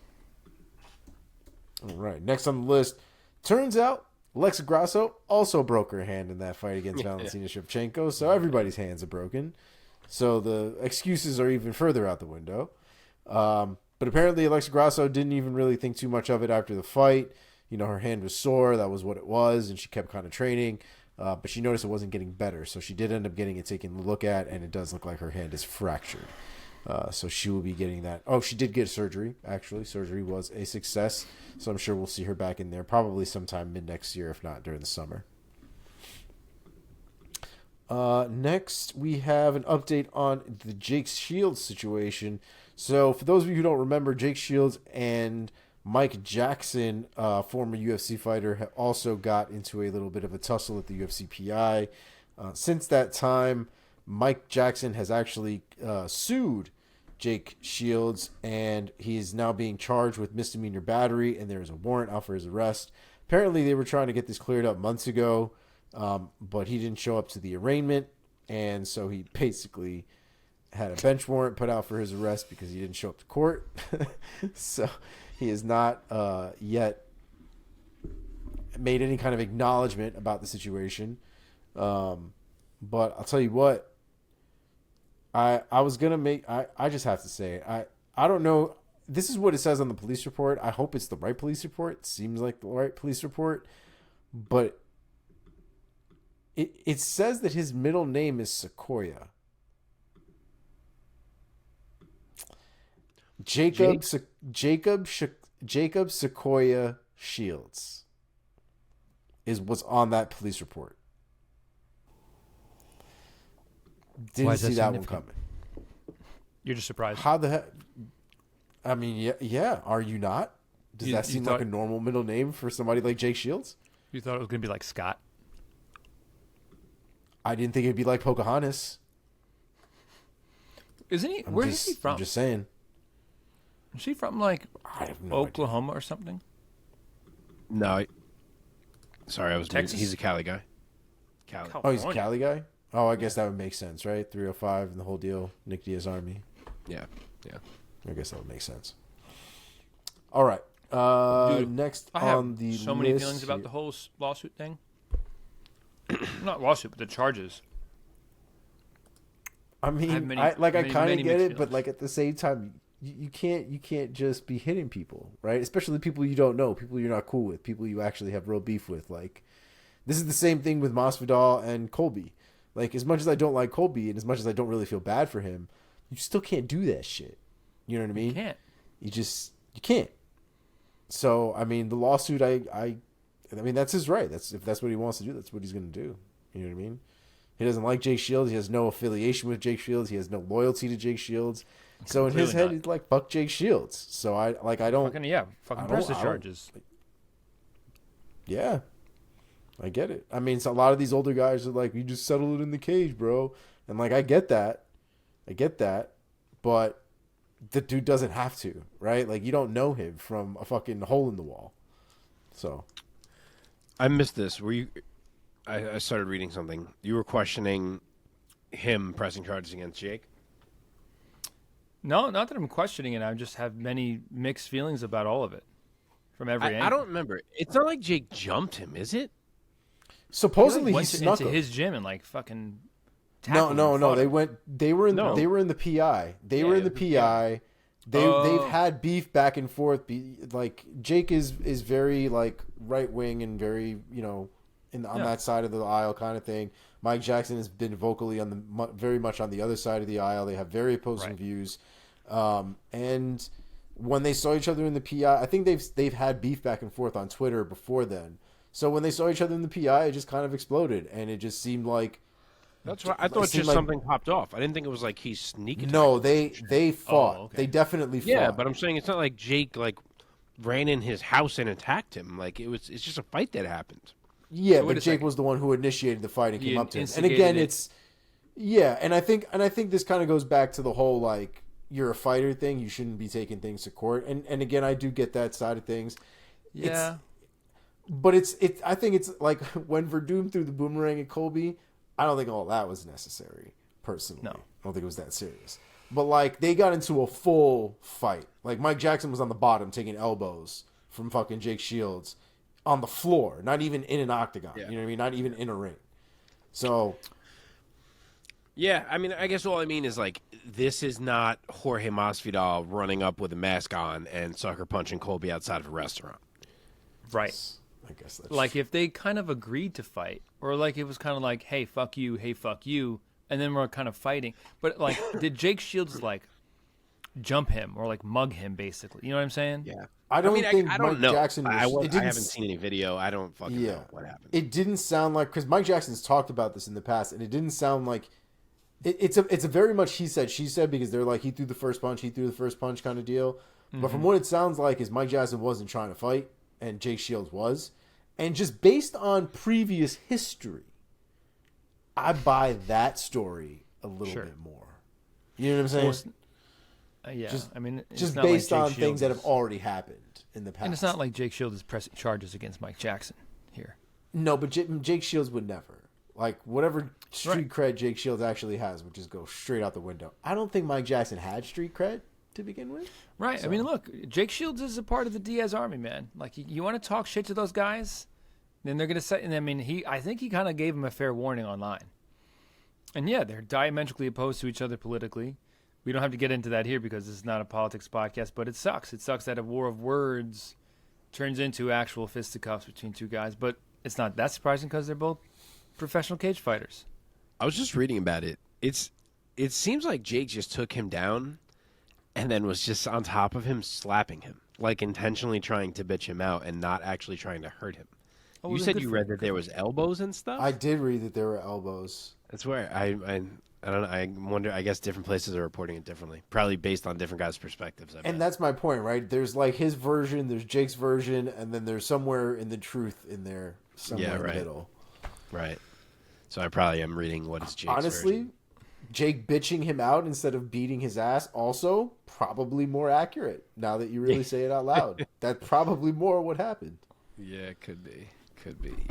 right, next on the list. Turns out Alexa Grasso also broke her hand in that fight against Valentina Shevchenko, so everybody's hands are broken. So the excuses are even further out the window. But apparently Alexa Grasso didn't even really think too much of it after the fight. You know, her hand was sore. That was what it was, and she kept kind of training. But she noticed it wasn't getting better, so she did end up getting it taken a look at, and it does look like her hand is fractured. So she will be getting that. Oh, she did get surgery, actually. Surgery was a success, so I'm sure we'll see her back in there probably sometime mid-next year, if not during the summer. Next, we have an update on the Jake Shields situation. So for those of you who don't remember, Jake Shields and Mike Jackson, former UFC fighter, also got into a little bit of a tussle at the UFC PI. Since that time, Mike Jackson has actually sued Jake Shields, and he is now being charged with misdemeanor battery, and there is a warrant out for his arrest. Apparently, they were trying to get this cleared up months ago, but he didn't show up to the arraignment, and so he basically had a bench warrant put out for his arrest because he didn't show up to court. So he has not yet made any kind of acknowledgement about the situation. But I'll tell you what, I was going to make, I just have to say, I don't know. This is what it says on the police report. I hope it's the right police report. It seems like the right police report, but it says that his middle name is Sequoia. Jacob Sequoia Shields is what's on that police report. Didn't see that one coming. You're just surprised. How the heck? I mean, yeah. Are you not? Does that seem like a normal middle name for somebody like Jake Shields? You thought it was going to be like Scott? I didn't think it'd be like Pocahontas. Isn't he? Where is he from? I'm just saying. Is he from like I have no Oklahoma or something? No. Sorry, I was Texas? He's a Cali guy. Oh, he's a Cali guy? Oh, I guess that would make sense, right? 305 and the whole deal. Nick Diaz Army. Yeah. I guess that would make sense. All right. Dude, next I have on the so many list feelings about here- the whole lawsuit thing. Not lawsuit, but the charges. I mean, I have many- I kind of many get mixed it, but feelings. like at the same time, you can't just be hitting people, right? Especially people you don't know, people you're not cool with, people you actually have real beef with. Like, this is the same thing with Masvidal and Colby. Like, as much as I don't like Colby and as much as I don't really feel bad for him, you still can't do that shit. You know what I mean? You can't. You can't. So I mean, the lawsuit, I mean, that's his right. If that's what he wants to do, that's what he's going to do. You know what I mean? He doesn't like Jake Shields. He has no affiliation with Jake Shields. He has no loyalty to Jake Shields. So in his Clearly head, not. he's like, fuck Jake Shields. So I don't. Fucking I press the don't- charges. Yeah, I get it. I mean, so a lot of these older guys are like, "You just settle it in the cage, bro," and like, I get that, but the dude doesn't have to, right? Like, you don't know him from a fucking hole in the wall. So I missed this. Were you? I started reading something. You were questioning him pressing charges against Jake. No, not that I'm questioning it. I just have many mixed feelings about all of it from every angle. I don't remember. It's not like Jake jumped him, is it? supposedly he went snuck into him. his gym and like fucking. No, tackled no, and no. fought They him. went. They were in. No. They were in the PI. They were in the PI. They've Oh. had beef back and forth. Like, Jake is very like right wing and very, you know, on Yeah. that side of the aisle kind of thing. Mike Jackson has been vocally on the very much on the other side of the aisle. They have very opposing Right. views. And when they saw each other in the PI, I think they've had beef back and forth on Twitter before then. So when they saw each other in the PI, it just kind of exploded, and it just seemed like. That's right. I thought It seemed just like- something popped off. I didn't think it was like he sneak attacked. No, they fought. Oh, okay. They definitely fought. Yeah, but I'm saying it's not like Jake like ran in his house and attacked him. Like it's just a fight that happened. Yeah, So wait but a Jake second. was the one who initiated the fight and He came up to him. And instigated again, it. it's and I think this kind of goes back to the whole like, you're a fighter thing. You shouldn't be taking things to court. And again, I do get that side of things. Yeah. But I think it's like when Verdum threw the boomerang at Colby, I don't think all that was necessary, personally. No. I don't think it was that serious. But like, they got into a full fight. Like, Mike Jackson was on the bottom taking elbows from fucking Jake Shields on the floor, not even in an octagon. Yeah. You know what I mean? Not even in a ring. So Yeah, I mean, I guess all I mean is like this is not Jorge Masvidal running up with a mask on and sucker punching Colby outside of a restaurant. Right. I guess that's Like if they kind of agreed to fight, or like it was kind of like, hey, fuck you, and then we're kind of fighting. But like, did Jake Shields like jump him or like mug him, basically? You know what I'm saying? Yeah, I don't think I don't Mike know. Jackson was, I it didn't haven't seen any video. I don't fucking Yeah. know what happened. It didn't sound like, because Mike Jackson's talked about this in the past, and it didn't sound like it's a very much he said she said, because they're like, he threw the first punch kind of deal. But from what it sounds like is Mike Jackson wasn't trying to fight, and Jake Shields was, and just based on previous history, I buy that story a little Sure. bit more. You know what I'm saying? Well, yeah. Just- I mean, it's just not like based Jake on Shields things that have is- already happened in the past. And it's not like Jake Shields is pressing charges against Mike Jackson here. No, but Jake Shields would never. Like, whatever street cred Jake Shields actually has would just go straight out the window. I don't think Mike Jackson had street cred to begin with. Right. So- I mean, look, Jake Shields is a part of the Diaz army, man. Like, you want to talk shit to those guys, then they're going to say, and I mean, I think he kind of gave him a fair warning online. And yeah, they're diametrically opposed to each other politically. We don't have to get into that here because this is not a politics podcast, but it sucks. It sucks that a war of words turns into actual fisticuffs between two guys, but it's not that surprising because they're both professional cage fighters. I was just reading about it. It seems like Jake just took him down and then was just on top of him, slapping him, like intentionally trying to bitch him out and not actually trying to hurt him. Oh, You then said good you for read him. that there was elbows and stuff. I did read that there were elbows. That's where I don't know. I wonder. I guess different places are reporting it differently, probably based on different guys' perspectives. I bet. And that's my point, right? There's like his version, there's Jake's version, and then there's somewhere in the truth in there, somewhere Yeah, in right. the middle. right. So I probably am reading what is Jake's Honestly, version. Jake bitching him out instead of beating his ass, also probably more accurate now that you really say it out loud. That's probably more what happened. Yeah, it could be.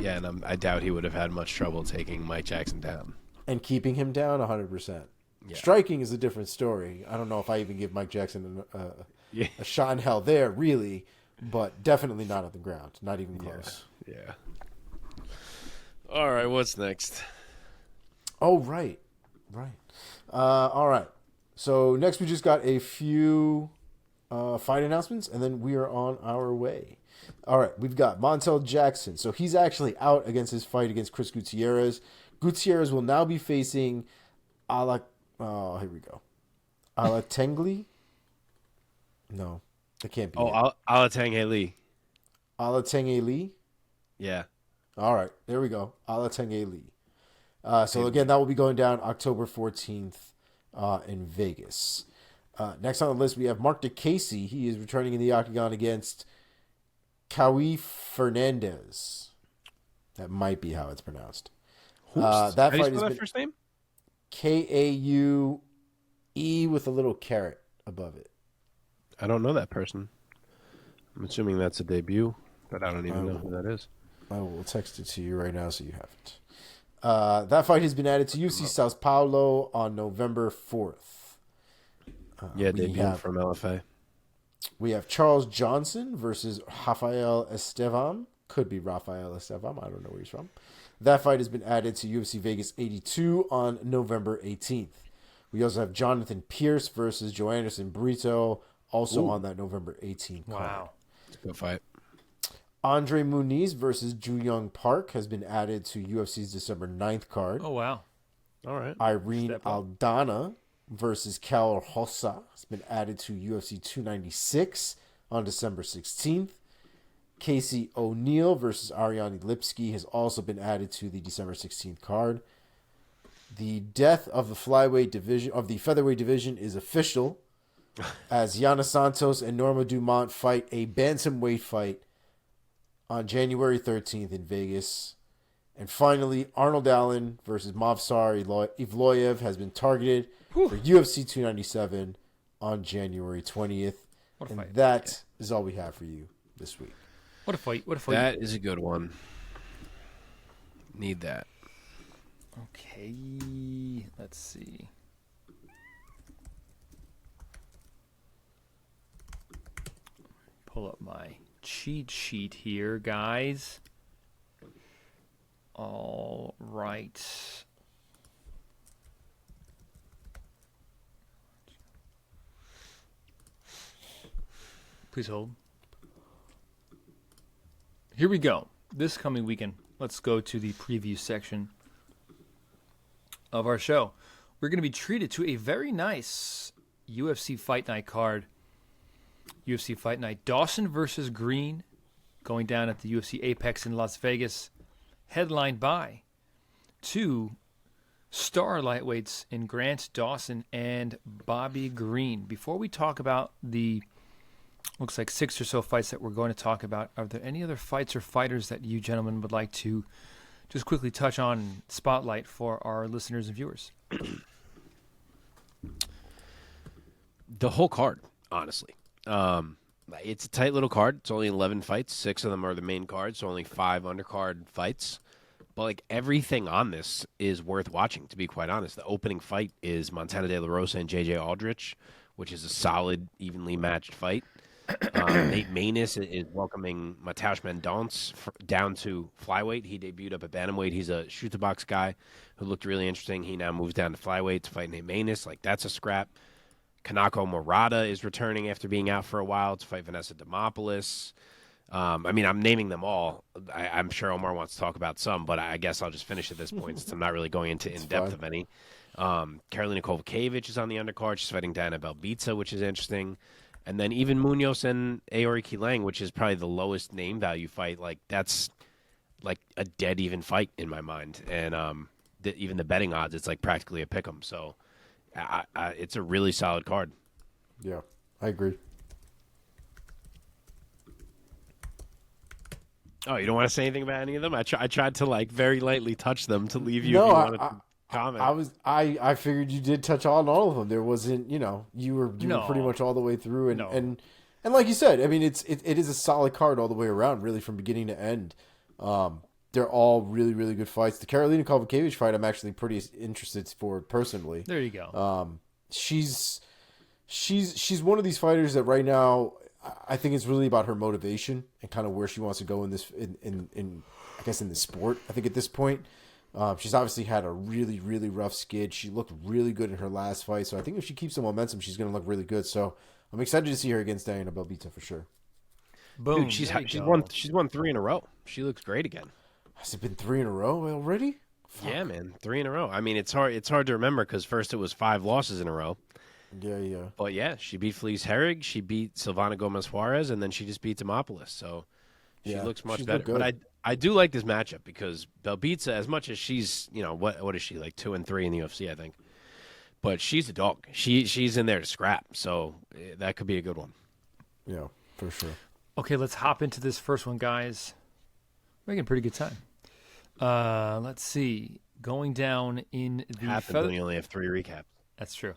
Yeah, and I doubt he would have had much trouble taking Mike Jackson down. and keeping him down 100%. Yeah. Striking is a different story. I don't know if I even give Mike Jackson a shot in hell there, really, but definitely not on the ground. Not even close. Yeah. All right, what's next? Oh, right. All right. So next we just got a few fight announcements, and then we are on our way. All right, we've got Montel Jackson. So he's actually out against his fight against Chris Gutierrez. Gutierrez will now be facing here we go. Alatengli? No, that can't be it. Alatengli. Alatengli? Yeah. All right, there we go. Alatengli. So again, that will be going down October 14th in Vegas. Next on the list, we have Mark DeCasey. He is returning in the octagon against Hernandez. That might be how it's pronounced. That that how do you fight spell is that first name? KauE with a little caret above it. I don't know that person. I'm assuming that's a debut, but I don't even know who that is. I will text it to you right now so you have it. That fight has been added to UFC Sao Paulo on November 4th. Debut from LFA. We have Charles Johnson versus Rafael Estevam. Could be Rafael Estevam. I don't know where he's from. That fight has been added to UFC Vegas 82 on November 18th. We also have Jonathan Pierce versus Joanderson Brito, also on that November 18th card. Wow. It's a good fight. Andre Muniz versus Ju Young Park has been added to UFC's December 9th card. Oh, wow. All right. Irene Aldana versus Cal Rosa has been added to UFC 296 on December 16th. Casey O'Neill versus Ariane Lipsky has also been added to the December 16th card. The death of the featherweight division is official as Yana Santos and Norma Dumont fight a bantamweight fight on January 13th in Vegas. And finally, Arnold Allen versus Movsar Evloev has been targeted for UFC 297 on January 20th. And that is all we have for you this week. What a fight. That is a good one. Need that. Okay, let's see. Pull up my cheat sheet here, guys. All right. Please hold. Here we go. This coming weekend, let's go to the preview section of our show. We're going to be treated to a very nice UFC Fight Night card. UFC Fight Night Dawson versus Green going down at the UFC Apex in Las Vegas, headlined by two star lightweights in Grant Dawson and Bobby Green. Before we talk about the looks like 6 or so fights that we're going to talk about, are there any other fights or fighters that you gentlemen would like to just quickly touch on and spotlight for our listeners and viewers? The whole card, honestly. It's a tight little card. It's only 11 fights. 6 of them are the main card, so only 5 undercard fights. But like everything on this is worth watching, to be quite honest. The opening fight is Montana De La Rosa and JJ Aldrich, which is a solid, evenly matched fight. Nate Maness is welcoming Mateusz Mendonce down to flyweight. He debuted up at bantamweight. He's a shoot-the-box guy who looked really interesting. He now moves down to flyweight to fight Nate Maness. Like, that's a scrap. Kanako Murata is returning after being out for a while to fight Vanessa Demopoulos. I mean, I'm naming them all. I'm sure Omar wants to talk about some, but I guess I'll just finish at this point since I'm not really going into in-depth of any. Karolina Kovacevic is on the undercard. She's fighting Diana Belbita, which is interesting. And then even Munoz and Aori Kilang, which is probably the lowest name value fight. Like, that's like a dead even fight in my mind. And even the betting odds, it's like practically a pick 'em. So it's a really solid card. Yeah, I agree. Oh, you don't want to say anything about any of them? I tried to like very lightly touch them to leave you. No, if you wanted to comment. I figured you did touch on all of them. There wasn't, you were pretty much all the way through, and like you said, I mean, it is a solid card all the way around, really from beginning to end. they're all really, really good fights. The Karolina Kowalkiewicz fight, I'm actually pretty interested for personally. There you go. She's one of these fighters that right now I think it's really about her motivation and kind of where she wants to go in this in I guess in the sport. I think at this point, she's obviously had a really, really rough skid. She looked really good in her last fight, so I think if she keeps the momentum, she's going to look really good. So I'm excited to see her against Diana Belbita for sure. Boom. Dude, she's there you won 3 in a row. She looks great again. Has it been 3 in a row already? Fuck. Yeah, man, 3 in a row. I mean, it's hard to remember because first it was 5 losses in a row. Yeah. But yeah, she beat Felice Herrig, she beat Silvana Gomez Juarez, and then she just beat Demopolis. So she looks much better. But I do like this matchup because Belbita, as much as she's, what is she, like 2-3 in the UFC, I think. But she's a dog. She's in there to scrap. So that could be a good one. Yeah, for sure. Okay, let's hop into this first one, guys. Making pretty good time. Let's see. Going down in the Happens when you only have 3 recaps. That's true.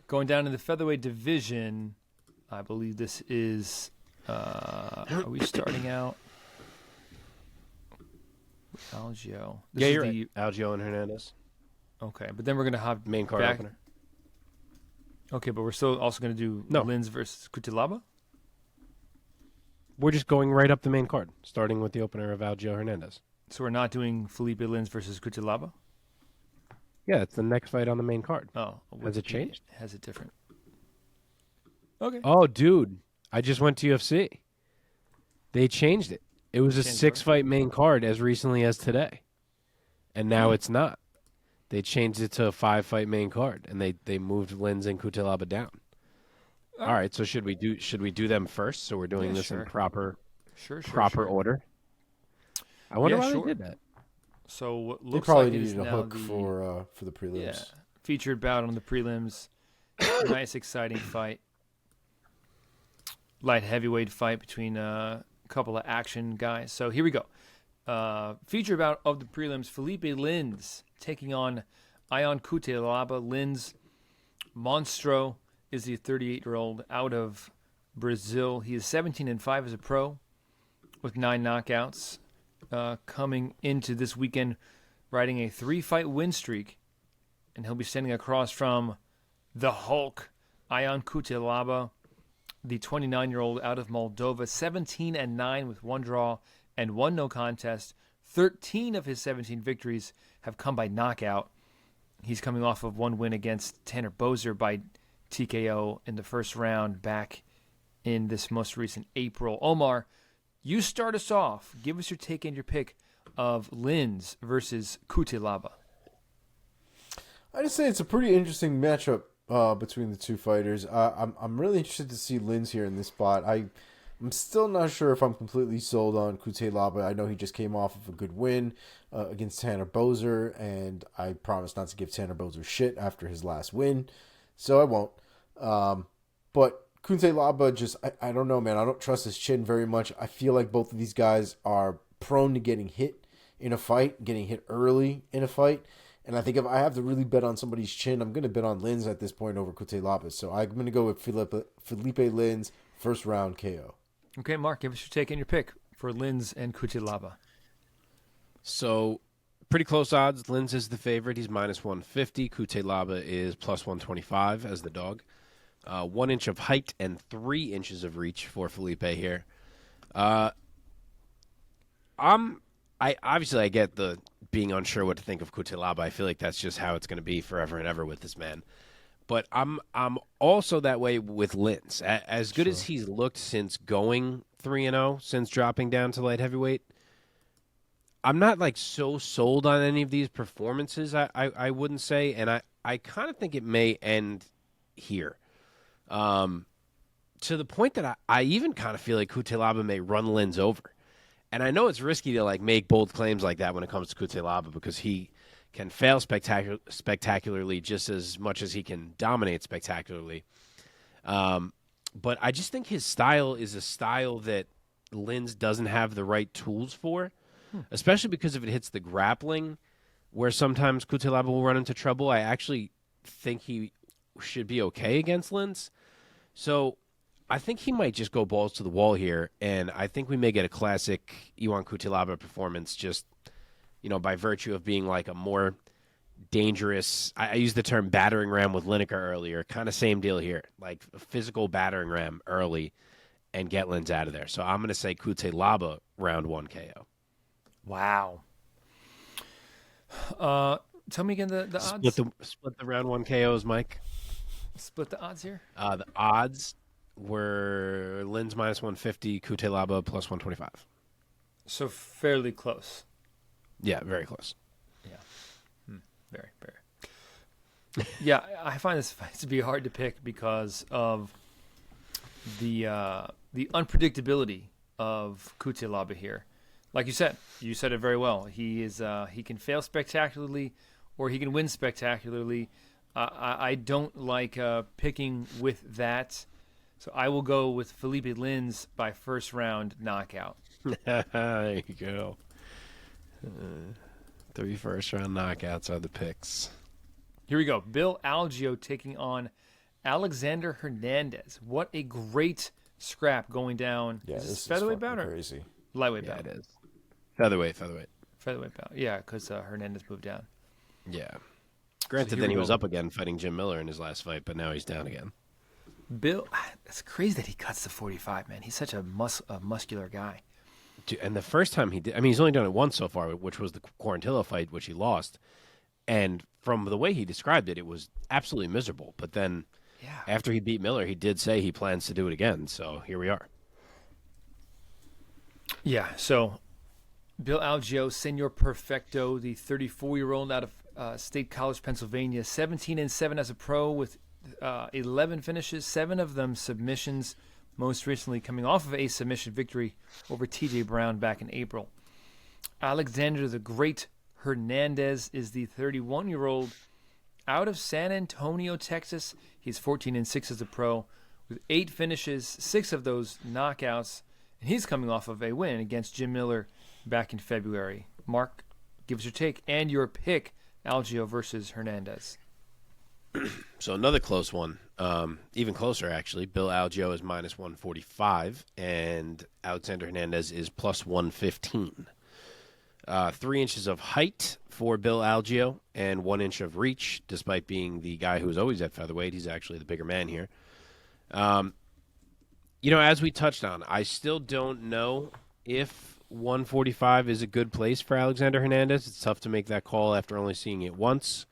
Going down in the featherweight division, I believe this is. Are we starting out? Algeo. This You're is right. Algeo and Hernandez. Okay, but then we're gonna have Main card back... opener. Okay, but we're still also gonna do Lins versus Cutelaba. We're just going right up the main card, starting with the opener of Algeo Hernandez. So we're not doing Philipe Lins versus Cutelaba? Yeah, it's the next fight on the main card. Oh. Has it changed? Has it different? Okay. Oh, dude. I just went to UFC. They changed it. It was a 6-fight main card as recently as today. And now it's not. They changed it to a 5-fight main card, and they moved Lins and Cutelaba down. All right, so should we do them first? So we're doing this in proper order. I wonder why they did that. So what they looks probably like needed a hook for the prelims. Yeah, featured bout on the prelims. Nice, exciting fight. Light heavyweight fight between a couple of action guys. So here we go. Feature bout of the prelims: Philipe Lins taking on Ion Cutelaba. Lins Monstro is the 38-year-old out of Brazil. He is 17-5 as a pro with 9 knockouts. Coming into this weekend, riding a 3-fight win streak, and he'll be standing across from the Hulk, Ion Cutelaba, the 29-year-old out of Moldova, 17-9 with 1 draw and 1 no contest. 13 of his 17 victories have come by knockout. He's coming off of 1 win against Tanner Boser by TKO in the first round back in this most recent April. Omar, you start us off. Give us your take and your pick of Lins versus Cutelaba. I just say it's a pretty interesting matchup between the two fighters. I'm really interested to see Lins here in this spot. I'm still not sure if I'm completely sold on Cutelaba. I know he just came off of a good win against Tanner Boser, and I promise not to give Tanner Boser shit after his last win, so I won't. But Cutelaba just, I don't know, man. I don't trust his chin very much. I feel like both of these guys are prone to getting hit in a fight, getting hit early in a fight. And I think if I have to really bet on somebody's chin, I'm going to bet on Lins at this point over Cutelaba. So I'm going to go with Philipe Lins, first round KO. Okay, Mark, give us your take and your pick for Lins and Cutelaba. So, pretty close odds. Lins is the favorite. He's minus 150. Cutelaba is plus 125 as the dog. 1 inch of height and 3 inches of reach for Philipe here. I get the being unsure what to think of Cutelaba. I feel like that's just how it's going to be forever and ever with this man. But I'm also that way with Lins. As good as he's looked since going 3-0, since dropping down to light heavyweight, I'm not like so sold on any of these performances. I wouldn't say, and I kind of think it may end here. To the point that I even kind of feel like Cutelaba may run Lins over. And I know it's risky to like make bold claims like that when it comes to Cutelaba because he can fail spectacularly just as much as he can dominate spectacularly. But I just think his style is a style that Lins doesn't have the right tools for, especially because if it hits the grappling, where sometimes Cutelaba will run into trouble. I actually think he should be okay against Lins. So I think he might just go balls to the wall here, and I think we may get a classic Ion Cutelaba performance just, by virtue of being like a more dangerous, I used the term battering ram with Lineker earlier, kind of same deal here, like a physical battering ram early and get Lins out of there. So I'm going to say Cutelaba round 1 KO. Wow. Tell me again the odds. Split the round 1 KOs, Mike. Split the odds here. The odds were Lins minus 150, Cutelaba plus 125. So fairly close. Yeah, very close. Yeah. Very, very. Yeah, I find this fight to be hard to pick because of the unpredictability of Cutelaba here. Like you said it very well. He can fail spectacularly, or he can win spectacularly. I don't like picking with that, so I will go with Philipe Lins by first round knockout. There you go. 3 first round knockouts are the picks. Here we go. Bill Algeo taking on Alexander Hernandez. What a great scrap going down. Yeah, is this featherweight is bout or crazy. lightweight Yeah, bout? it is. Featherweight. Featherweight bout. Yeah, because Hernandez moved down. Yeah. Granted, here then we he was go. up again fighting Jim Miller in his last fight, but now he's down again. Bill, it's crazy that he cuts to 45, man. He's such a muscular guy. Dude, and the first time he did, he's only done it once so far, which was the Quarantillo fight, which he lost. And from the way he described it, it was absolutely miserable. But then after he beat Miller, he did say he plans to do it again. So here we are. Yeah, so Bill Algeo, Senor Perfecto, the 34-year-old out of State College, Pennsylvania, 17-7 as a pro with 11 finishes, 7 of them submissions, most recently coming off of a submission victory over TJ Brown back in April. Alexander the Great Hernandez is the 31-year-old out of San Antonio, Texas. He's 14-6 as a pro with 8 finishes, 6 of those knockouts, and he's coming off of a win against Jim Miller back in February. Mark, give us your take and your pick, Algeo versus Hernandez. So another close one, even closer actually. Bill Algeo is minus 145, and Alexander Hernandez is plus 115. 3 inches of height for Bill Algeo and 1 inch of reach, despite being the guy who's always at featherweight. He's actually the bigger man here. As we touched on, I still don't know if 145 is a good place for Alexander Hernandez. It's tough to make that call after only seeing it once.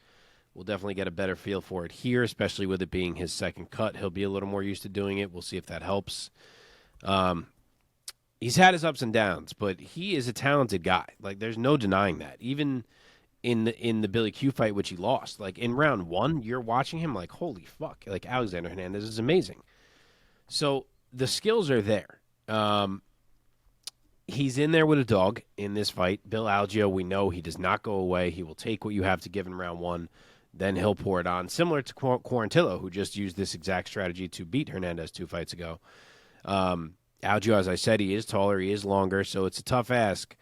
We'll definitely get a better feel for it here, especially with it being his second cut. He'll be a little more used to doing it. We'll see if that helps. He's had his ups and downs, but he is a talented guy. Like, there's no denying that. Even in the Billy Q fight, which he lost, like in round 1, you're watching him like, holy fuck, like Alexander Hernandez is amazing. So the skills are there. He's in there with a dog in this fight. Bill Algeo, we know he does not go away. He will take what you have to give in round 1. Then he'll pour it on, similar to Quarantillo, who just used this exact strategy to beat Hernandez 2 fights ago. Algeo, as I said, he is taller, he is longer, so it's a tough ask.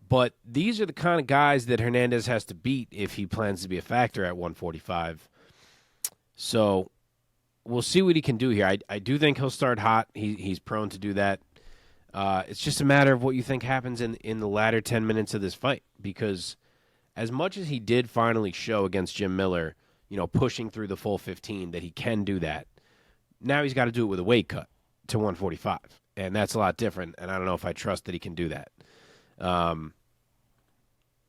But these are the kind of guys that Hernandez has to beat if he plans to be a factor at 145. So we'll see what he can do here. I do think he'll start hot. He's prone to do that. It's just a matter of what you think happens in the latter 10 minutes of this fight, because as much as he did finally show against Jim Miller, pushing through the full 15, that he can do that, now he's got to do it with a weight cut to 145, and that's a lot different, and I don't know if I trust that he can do that.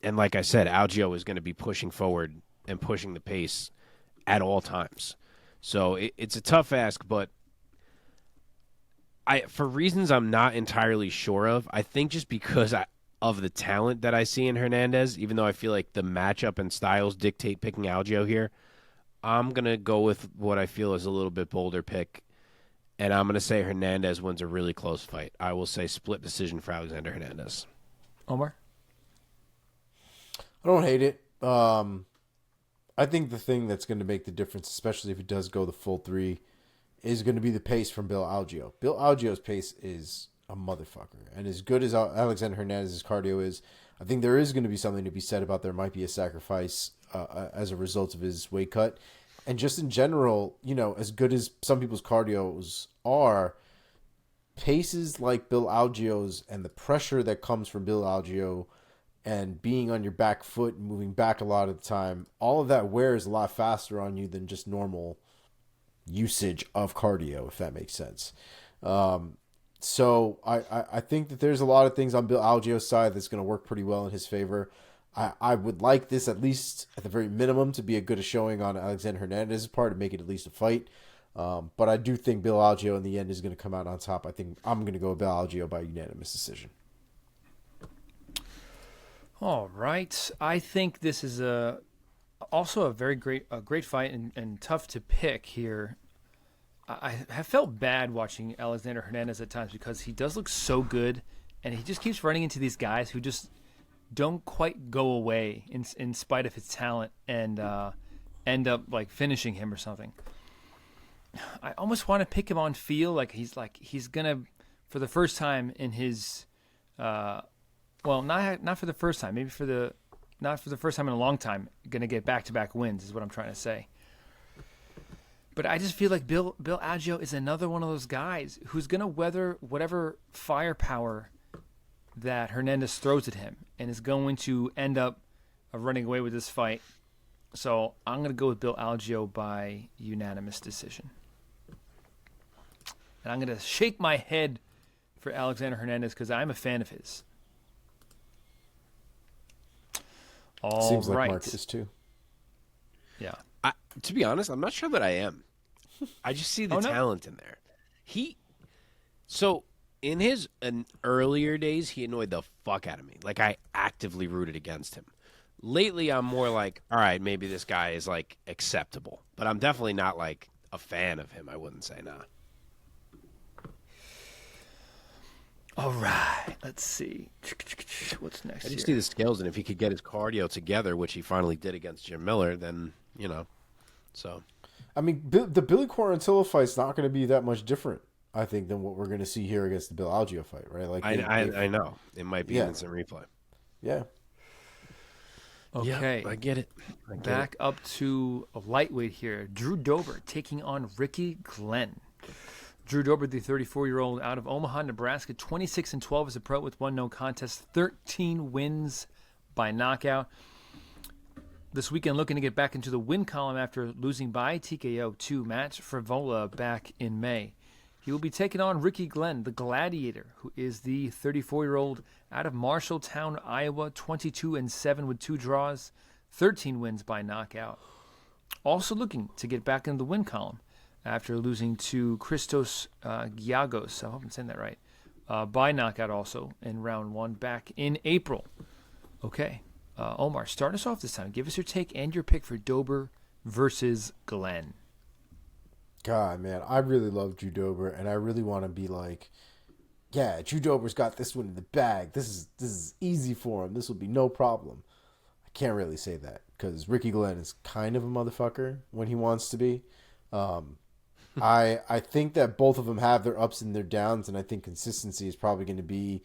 And like I said, Algeo is going to be pushing forward and pushing the pace at all times. So it's a tough ask, but for reasons I'm not entirely sure of, I think just because of the talent that I see in Hernandez, even though I feel like the matchup and styles dictate picking Algeo here, I'm going to go with what I feel is a little bit bolder pick, and I'm going to say Hernandez wins a really close fight. I will say split decision for Alexander Hernandez. Omar? I don't hate it. I think the thing that's going to make the difference, especially if he does go the full 3, is going to be the pace from Bill Algeo. Bill Algeo's pace is a motherfucker. And as good as Alexander Hernandez's cardio is, I think there is going to be something to be said about there might be a sacrifice as a result of his weight cut. And just in general, as good as some people's cardios are, paces like Bill Algeo's and the pressure that comes from Bill Algeo and being on your back foot and moving back a lot of the time, all of that wears a lot faster on you than just normal usage of cardio, if that makes sense. So I think that there's a lot of things on Bill Algeo's side that's going to work pretty well in his favor. I would like this, at least at the very minimum, to be a good showing on Alexander Hernandez's part to make it at least a fight. But I do think Bill Algeo in the end is going to come out on top. I think I'm going to go with Bill Algeo by unanimous decision. All right. I think this is also a very great fight and tough to pick here. I have felt bad watching Alexander Hernandez at times because he does look so good, and he just keeps running into these guys who just don't quite go away in spite of his talent and end up like finishing him or something. I almost want to pick him on feel like he's gonna, for the first time in his not for the first time, maybe not for the first time in a long time, gonna get back-to-back wins is what I'm trying to say. But I just feel like Bill Algeo is another one of those guys who's gonna weather whatever firepower that Hernandez throws at him and is going to end up running away with this fight. So I'm going to go with Bill Algeo by unanimous decision. And I'm going to shake my head for Alexander Hernandez because I'm a fan of his. All Seems right. like Mark is too. Yeah. To be honest, I'm not sure that I am. I just see the talent in there. In his earlier days, he annoyed the fuck out of me. Like, I actively rooted against him. Lately, I'm more like, all right, maybe this guy is, like, acceptable. But I'm definitely not, like, a fan of him, I wouldn't say, nah. All right. Let's see. What's next I just here? see the skills, and if he could get his cardio together, which he finally did against Jim Miller, then, so. I mean, the Billy Quarantillo fight's not going to be that much different, I think, than what we're going to see here against the Bill Algeo fight, right? Like I know. It might be an instant replay. Yeah. Okay. Yep, I get it. Back up to a lightweight here. Drew Dober taking on Ricky Glenn. Drew Dober, the 34-year-old out of Omaha, Nebraska, 26-12 as a pro with one no contest, 13 wins by knockout. This weekend looking to get back into the win column after losing by TKO to Matt Frivola back in May. He will be taking on Ricky Glenn, the Gladiator, who is the 34-year-old out of Marshalltown, Iowa, 22-7 with 2 draws, 13 wins by knockout. Also looking to get back into the win column after losing to Christos Giagos, I hope I'm saying that right, by knockout also in round 1 back in April. Okay, Omar, start us off this time. Give us your take and your pick for Dober versus Glenn. God, man, I really love Drew Dober, and I really want to be like, yeah, Drew Dober's got this one in the bag. This is easy for him. This will be no problem. I can't really say that because Ricky Glenn is kind of a motherfucker when he wants to be. I think that both of them have their ups and their downs, and I think consistency is probably going to be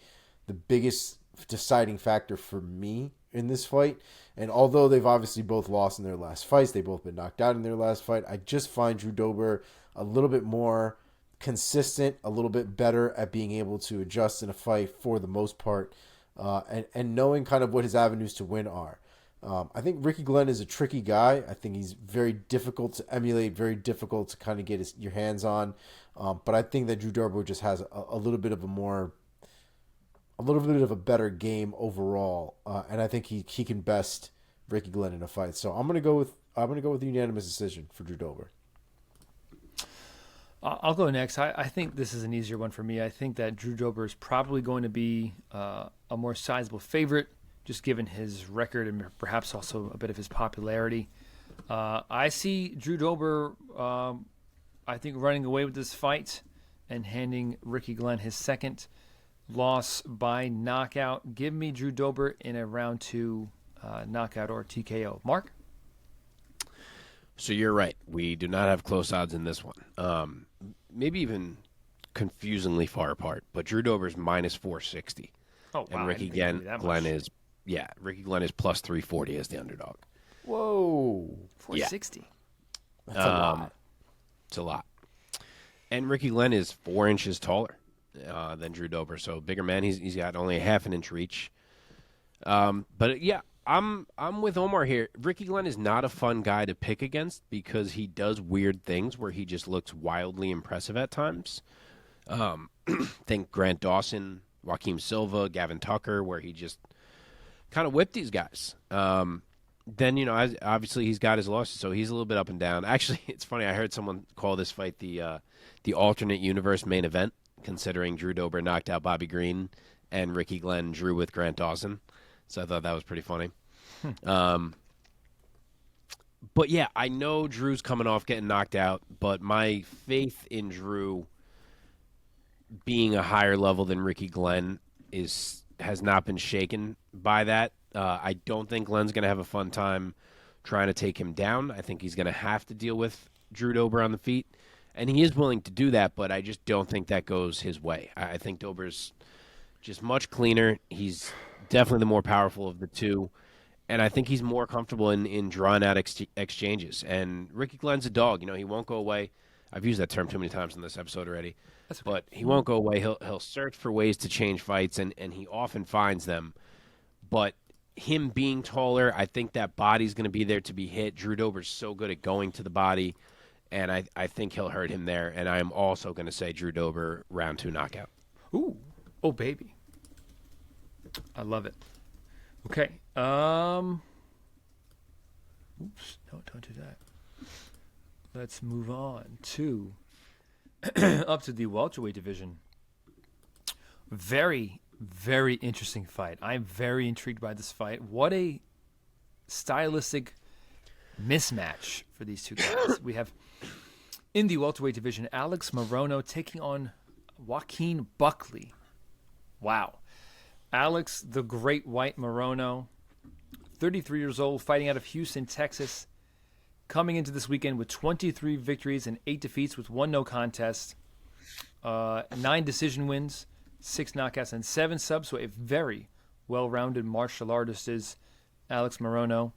the biggest deciding factor for me in this fight. And although they've obviously both lost in their last fights, they've both been knocked out in their last fight, I just find Drew Dober a little bit more consistent, a little bit better at being able to adjust in a fight for the most part, and knowing kind of what his avenues to win are. I think Ricky Glenn is a tricky guy. I think he's very difficult to emulate, very difficult to kind of get your hands on. But I think that Drew Dober just has a little bit of a better game overall, and I think he can best Ricky Glenn in a fight. So I'm gonna go with the unanimous decision for Drew Dober. I'll go next. I think this is an easier one for me. I think that Drew Dober is probably going to be a more sizable favorite, just given his record and perhaps also a bit of his popularity. I see Drew Dober, I think, running away with this fight and handing Ricky Glenn his second loss by knockout. Give me Drew Dober in a round 2 knockout or TKO. Mark? So you're right. We do not have close odds in this one. Maybe even confusingly far apart. But Drew Dober's minus 460. Oh, wow. And Ricky Glenn is, Ricky Glenn is plus 340 as the underdog. Whoa. 460. That's a lot. It's a lot. And Ricky Glenn is 4 inches taller than Drew Dober, so bigger man. He's got only a half an inch reach. But yeah, I'm with Omar here. Ricky Glenn is not a fun guy to pick against because he does weird things where he just looks wildly impressive at times. Think Grant Dawson, Joaquin Silva, Gavin Tucker, where he just kind of whipped these guys. Then, obviously he's got his losses, so he's a little bit up and down. Actually, it's funny. I heard someone call this fight the alternate universe main event, considering Drew Dober knocked out Bobby Green and Ricky Glenn drew with Grant Dawson. So I thought that was pretty funny. But, yeah, I know Drew's coming off getting knocked out, but my faith in Drew being a higher level than Ricky Glenn has not been shaken by that. I don't think Glenn's going to have a fun time trying to take him down. I think he's going to have to deal with Drew Dober on the feet, and he is willing to do that, but I just don't think that goes his way. I think Dober's just much cleaner. He's definitely the more powerful of the two, and I think he's more comfortable in drawn-out exchanges. And Ricky Glenn's a dog. He won't go away. I've used that term too many times in this episode already. That's okay. But he won't go away. He'll search for ways to change fights, and he often finds them. But him being taller, I think that body's going to be there to be hit. Drew Dober's so good at going to the body, and I think he'll hurt him there. And I'm also going to say Drew Dober round 2 knockout. Ooh. Oh, baby. I love it. Okay. Oops. No, don't do that. Let's move on to up to the welterweight division. Very, very interesting fight. I'm very intrigued by this fight. What a stylistic mismatch for these two guys. We have in the welterweight division Alex Morono taking on Joaquin Buckley. Wow. Alex, the great white Morono, 33 years old, fighting out of Houston, Texas, coming into this weekend with 23 victories and 8 defeats with 1 no contest, 9 decision wins, 6 knockouts, and 7 subs. So a very well-rounded martial artist is Alex Morono.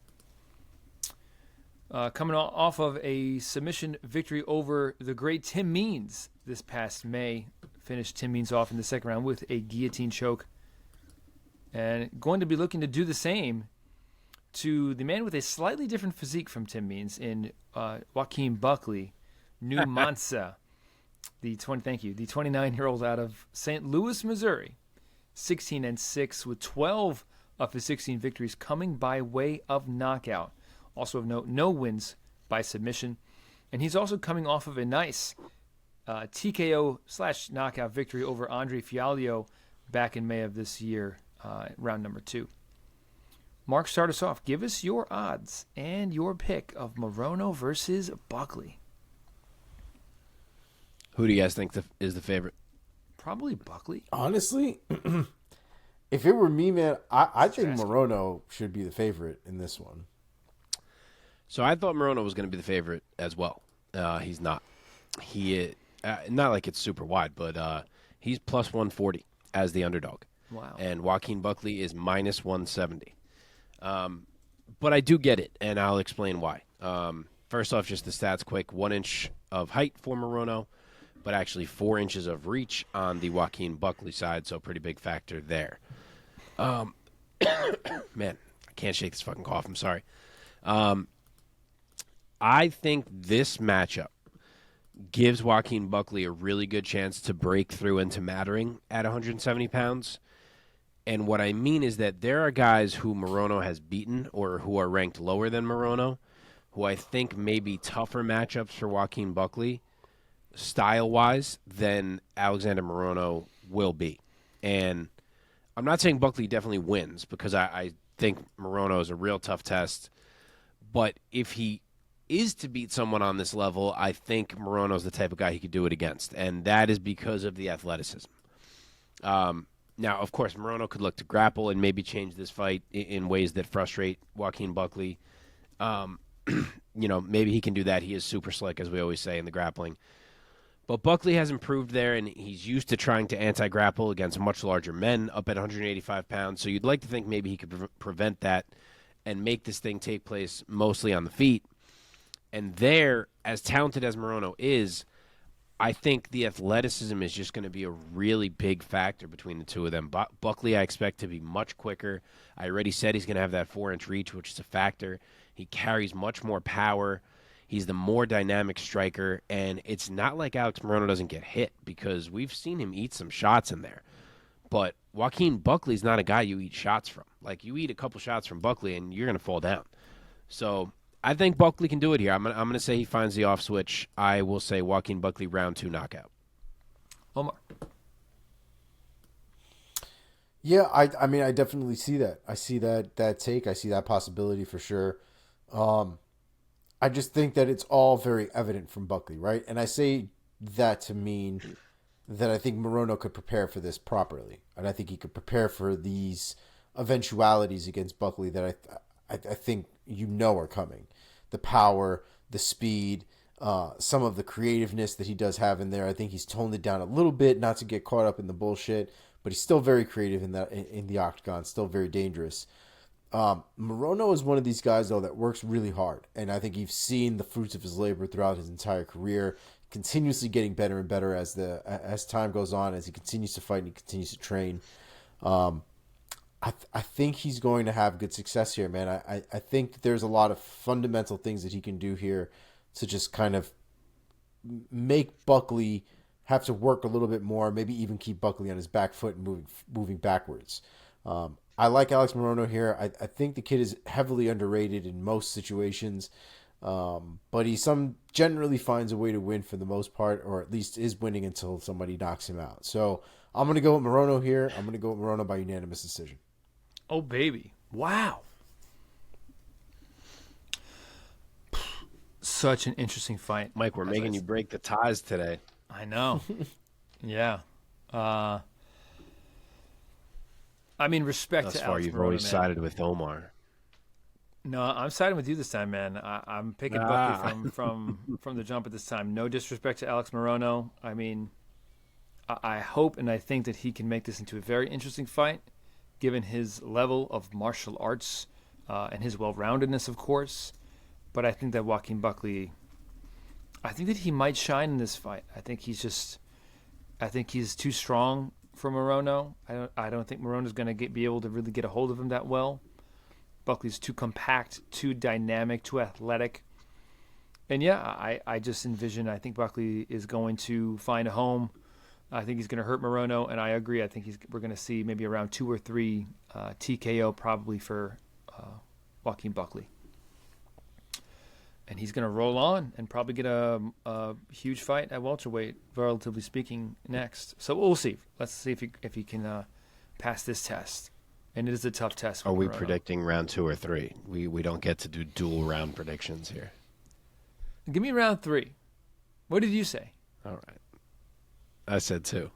Coming off of a submission victory over the great Tim Means this past May. Finished Tim Means off in the second round with a guillotine choke. And going to be looking to do the same to the man with a slightly different physique from Tim Means in Joaquin Buckley, New Mansa, the 29-year-old out of St. Louis, Missouri, 16-6 with 12 of his 16 victories coming by way of knockout. Also of note, no wins by submission, and he's also coming off of a nice TKO/knockout victory over Andre Fialho back in May of this year, round number 2. Mark, start us off. Give us your odds and your pick of Morono versus Buckley. Who do you guys think is the favorite? Probably Buckley. Honestly, if it were me, man, I think Morono should be the favorite in this one. So I thought Morono was going to be the favorite as well. He's not. He not like it's super wide, but he's plus 140 as the underdog. Wow. And Joaquin Buckley is minus 170. But I do get it, and I'll explain why. First off, just the stats quick. 1 inch of height for Morono, but actually 4 inches of reach on the Joaquin Buckley side, so pretty big factor there. Man, I can't shake this fucking cough. I'm sorry. I think this matchup gives Joaquin Buckley a really good chance to break through into mattering at 170 pounds. And what I mean is that there are guys who Morono has beaten or who are ranked lower than Morono, who I think may be tougher matchups for Joaquin Buckley, style-wise, than Alexander Morono will be. And I'm not saying Buckley definitely wins, because I think Morono is a real tough test. But if he is to beat someone on this level, I think Morono's the type of guy he could do it against, and that is because of the athleticism. Now, of course, Morono could look to grapple and maybe change this fight in ways that frustrate Joaquin Buckley. Maybe he can do that. He is super slick, as we always say, in the grappling. But Buckley has improved there, and he's used to trying to anti-grapple against much larger men up at 185 pounds. So you'd like to think maybe he could prevent that and make this thing take place mostly on the feet. And there, as talented as Morono is, I think the athleticism is just going to be a really big factor between the two of them. Buckley, I expect to be much quicker. I already said he's going to have that 4-inch reach, which is a factor. He carries much more power. He's the more dynamic striker, and it's not like Alex Morono doesn't get hit because we've seen him eat some shots in there. But Joaquin Buckley's not a guy you eat shots from. Like, you eat a couple shots from Buckley, and you're going to fall down. So I think Buckley can do it here. I'm going to say he finds the off switch. I will say Joaquin Buckley round 2 knockout. Omar. Yeah, I mean, I definitely see that. I see that take. I see that possibility for sure. I just think that it's all very evident from Buckley, right? And I say that to mean that I think Morono could prepare for this properly. And I think he could prepare for these eventualities against Buckley that I think are coming. The power, the speed, some of the creativeness that he does have in there. I think he's toned it down a little bit, not to get caught up in the bullshit, but he's still very creative in the octagon, still very dangerous. Morono is one of these guys, though, that works really hard, and I think you've seen the fruits of his labor throughout his entire career, continuously getting better and better as time goes on, as he continues to fight and he continues to train. I think he's going to have good success here, man. I think there's a lot of fundamental things that he can do here to just kind of make Buckley have to work a little bit more, maybe even keep Buckley on his back foot and moving backwards. I like Alex Morono here. I think the kid is heavily underrated in most situations, but he generally finds a way to win for the most part, or at least is winning until somebody knocks him out. So I'm going to go with Morono here. I'm going to go with Morono by unanimous decision. Oh, baby. Wow. Such an interesting fight. Mike, we're making you break the ties today. I know. Yeah. I mean, respect Thus to far, Alex you've Morono, always man. sided with Omar. No, I'm siding with you this time, man. I'm picking Buckley from the jump at this time. No disrespect to Alex Morono. I mean, I hope and I think that he can make this into a very interesting fight, given his level of martial arts and his well-roundedness, of course. But I think that Joaquin Buckley, I think that he might shine in this fight. I think he's too strong for Morono. I don't think Morono's going to be able to really get a hold of him that well. Buckley's too compact, too dynamic, too athletic. And yeah, I just envision, I think Buckley is going to find a home. I think he's going to hurt Morono, and I agree. I think we're going to see maybe around 2 or 3 TKO probably for Joaquin Buckley. And he's going to roll on and probably get a huge fight at welterweight, relatively speaking, next. So we'll see. Let's see if he can pass this test. And it is a tough test for Are we Morono. predicting round 2 or 3? We don't get to do dual round predictions here. Give me round 3. What did you say? All right. I said 2.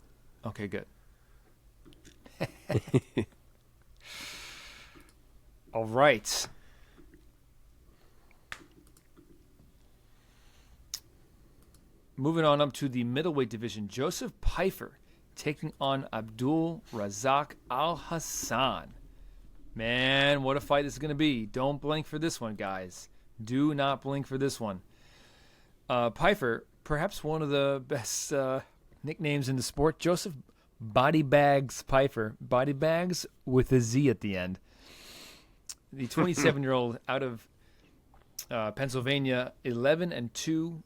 Okay, good. All right. Moving on up to the middleweight division, Joseph Pyfer taking on Abdul Razak Alhassan. Man, what a fight this is going to be. Don't blink for this one, guys. Do not blink for this one. Pyfer, perhaps one of the best nicknames in the sport. Joseph Body Bags Pyfer. Body Bags with a Z at the end. The 27-year-old out of Pennsylvania, 11-2.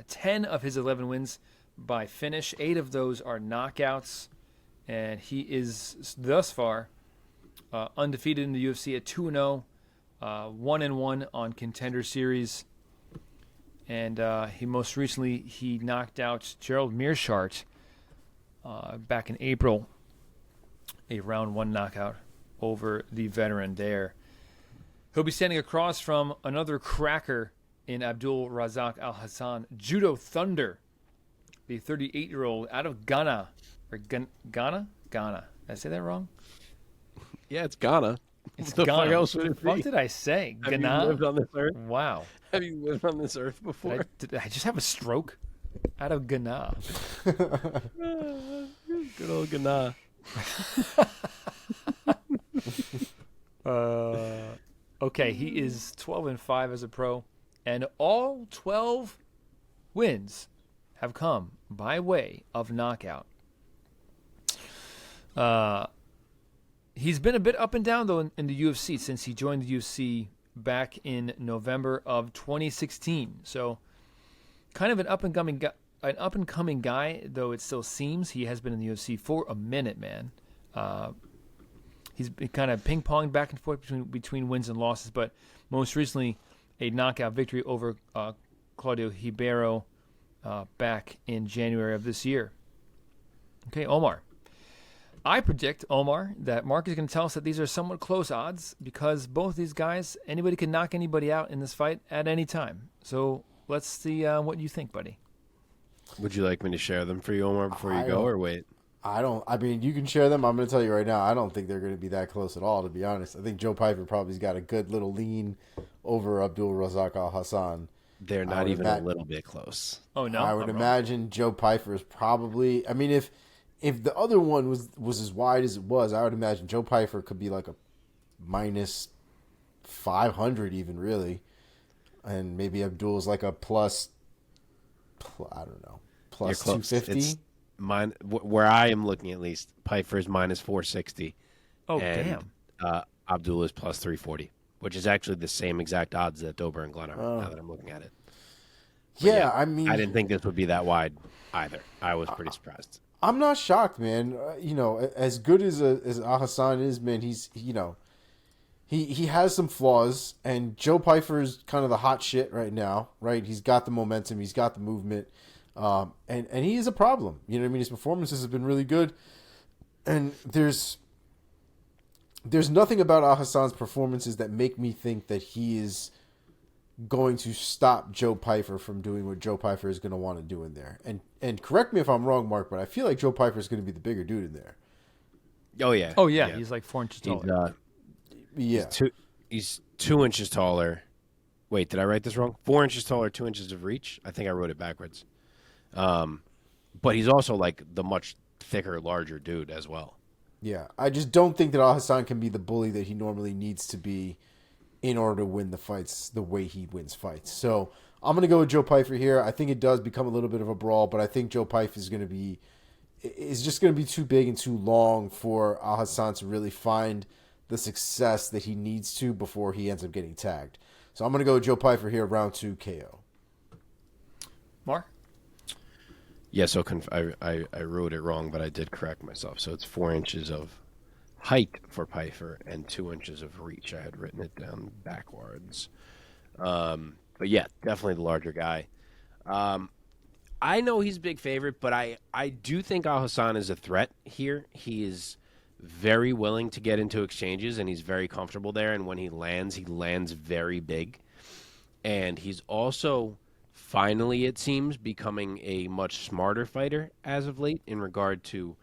10 of his 11 wins by finish. 8 of those are knockouts. And he is, thus far, undefeated in the UFC at 2-0. 1-1 on Contender Series. And he most recently, he knocked out Gerald Meerschaert back in April. A round 1 knockout over the veteran there. He'll be standing across from another cracker in Abdul Razak Alhassan, Judo Thunder, the 38-year-old out of Ghana. Or Ghana? Ghana. Did I say that wrong? Yeah, it's Ghana. It's the Ghana. fuck else would it What the fuck be? did I say? Have Ghana? you lived on this earth? Wow. Have you lived on this earth before? Did I just have a stroke? Out of Ghana. Good old Ghana. Okay, he is 12-5 as a pro, and all 12 wins have come by way of knockout. He's been a bit up and down, though, in the UFC since he joined the UFC back in November of 2016. So kind of an up-and-coming guy, though it still seems he has been in the UFC for a minute, man. He's been kind of ping-ponged back and forth between wins and losses, but most recently a knockout victory over Claudio Ribeiro back in January of this year. Okay, Omar. I predict, Omar, that Mark is going to tell us that these are somewhat close odds because both these guys, anybody can knock anybody out in this fight at any time. So let's see what you think, buddy. Would you like me to share them for you, Omar, before you go, or wait? I mean, you can share them. I'm going to tell you right now, I don't think they're going to be that close at all, to be honest. I think Joe Pyfer probably's got a good little lean over Abdul Razak Alhassan. They're not even a little bit close. Oh, no? I would imagine Joe Pyfer is probably... I mean, if the other one was as wide as it was, I would imagine Joe Pyfer could be like a minus 500 even, really. And maybe Abdul's like a plus I don't know, plus 250. Where I am looking, at least, Pyfer is minus 460. Oh, and, damn. Abdul is plus 340, which is actually the same exact odds that Dober and Glenn are, now that I'm looking at it. Yeah, I mean... I didn't think this would be that wide either. I was pretty surprised. I'm not shocked, man. As good as Alhassan is, man, he's he has some flaws, and Joe Pyfer is kind of the hot shit right now, right? He's got the momentum, he's got the movement, and he is a problem. You know what I mean? His performances have been really good, and there's nothing about Alhassan's performances that make me think that he is going to stop Joe Pyfer from doing what Joe Pyfer is going to want to do in there. And correct me if I'm wrong, Mark, but I feel like Joe Pyfer is going to be the bigger dude in there. Oh, yeah. Oh, yeah. He's like 4 inches taller. He's 2 inches taller. Wait, did I write this wrong? 4 inches taller, 2 inches of reach. I think I wrote it backwards. But he's also like the much thicker, larger dude as well. Yeah. I just don't think that Alhassan can be the bully that he normally needs to be in order to win the fights the way he wins fights. So I'm going to go with Joe Pyfer here. I think it does become a little bit of a brawl, but I think Joe Pyfer is just going to be too big and too long for Alhassan to really find the success that he needs to before he ends up getting tagged. So I'm going to go with Joe Pyfer here, round 2 KO. Mark? Yeah, so I wrote it wrong, but I did correct myself. So it's 4 inches of height for Pyfer and 2 inches of reach. I had written it down backwards. But yeah, definitely the larger guy. I know he's a big favorite, but I do think Alhassan is a threat here. He is very willing to get into exchanges, and he's very comfortable there. And when he lands very big. And he's also finally, it seems, becoming a much smarter fighter as of late in regard to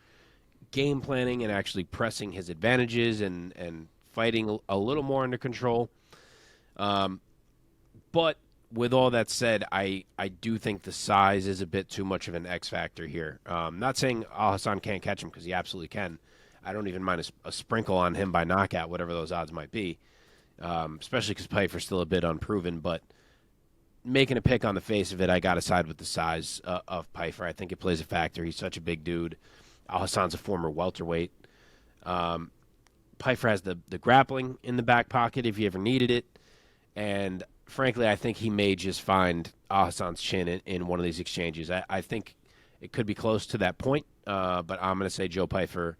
game planning and actually pressing his advantages and fighting a little more under control. But with all that said, I do think the size is a bit too much of an X factor here. Not saying Alhassan can't catch him, because he absolutely can. I don't even mind a sprinkle on him by knockout, whatever those odds might be, especially because Pyfer's still a bit unproven. But making a pick on the face of it, I got to side with the size of Pyfer. I think it plays a factor. He's such a big dude. Alhassan's a former welterweight. Pyfer has the grappling in the back pocket if you ever needed it. And frankly, I think he may just find Alhassan's chin in one of these exchanges. I think it could be close to that point, but I'm going to say Joe Pyfer,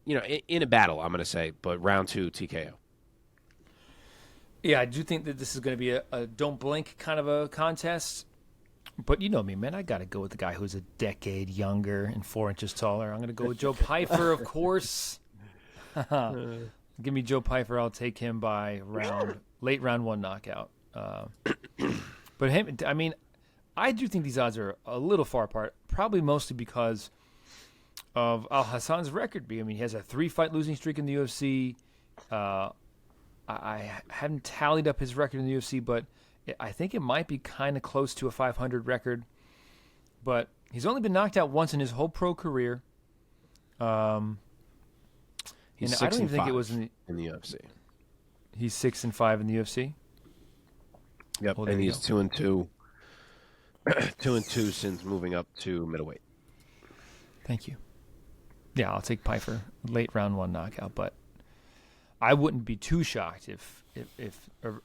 in a battle, I'm going to say, but round 2 TKO. Yeah, I do think that this is going to be a don't blink kind of a contest. But you know me, man. I got to go with the guy who's a decade younger and 4 inches taller. I'm going to go with Joe Pyfer, of course. Give me Joe Pyfer. I'll take him by late round 1 knockout. But him, I mean, I do think these odds are a little far apart, probably mostly because of Alhassan's record. I mean, he has a 3-fight losing streak in the UFC. I haven't tallied up his record in the UFC, but I think it might be kind of close to a 500 record. But he's only been knocked out once in his whole pro career. He's and 6 I don't even and think 5 it was in the UFC. He's 6-5 in the UFC. Yep, Well, there and you he's go. 2-2. 2-2 since moving up to middleweight. Thank you. Yeah, I'll take Pyfer, late round 1 knockout, but I wouldn't be too shocked if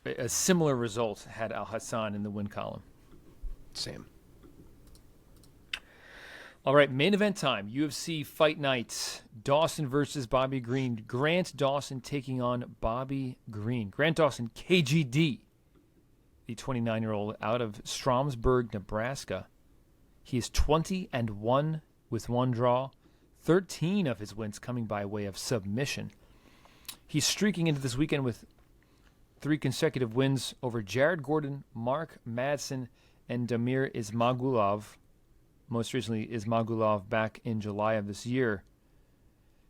a similar result had Alhassan in the win column. Same. All right, main event time. UFC Fight Night. Dawson versus Bobby Green. Grant Dawson taking on Bobby Green. Grant Dawson, KGD, the 29-year-old out of Stromsburg, Nebraska. He is 20-1 with 1 draw, 13 of his wins coming by way of submission. He's streaking into this weekend with 3 consecutive wins over Jared Gordon, Mark Madsen, and Damir Ismagulov. Most recently, Ismagulov back in July of this year,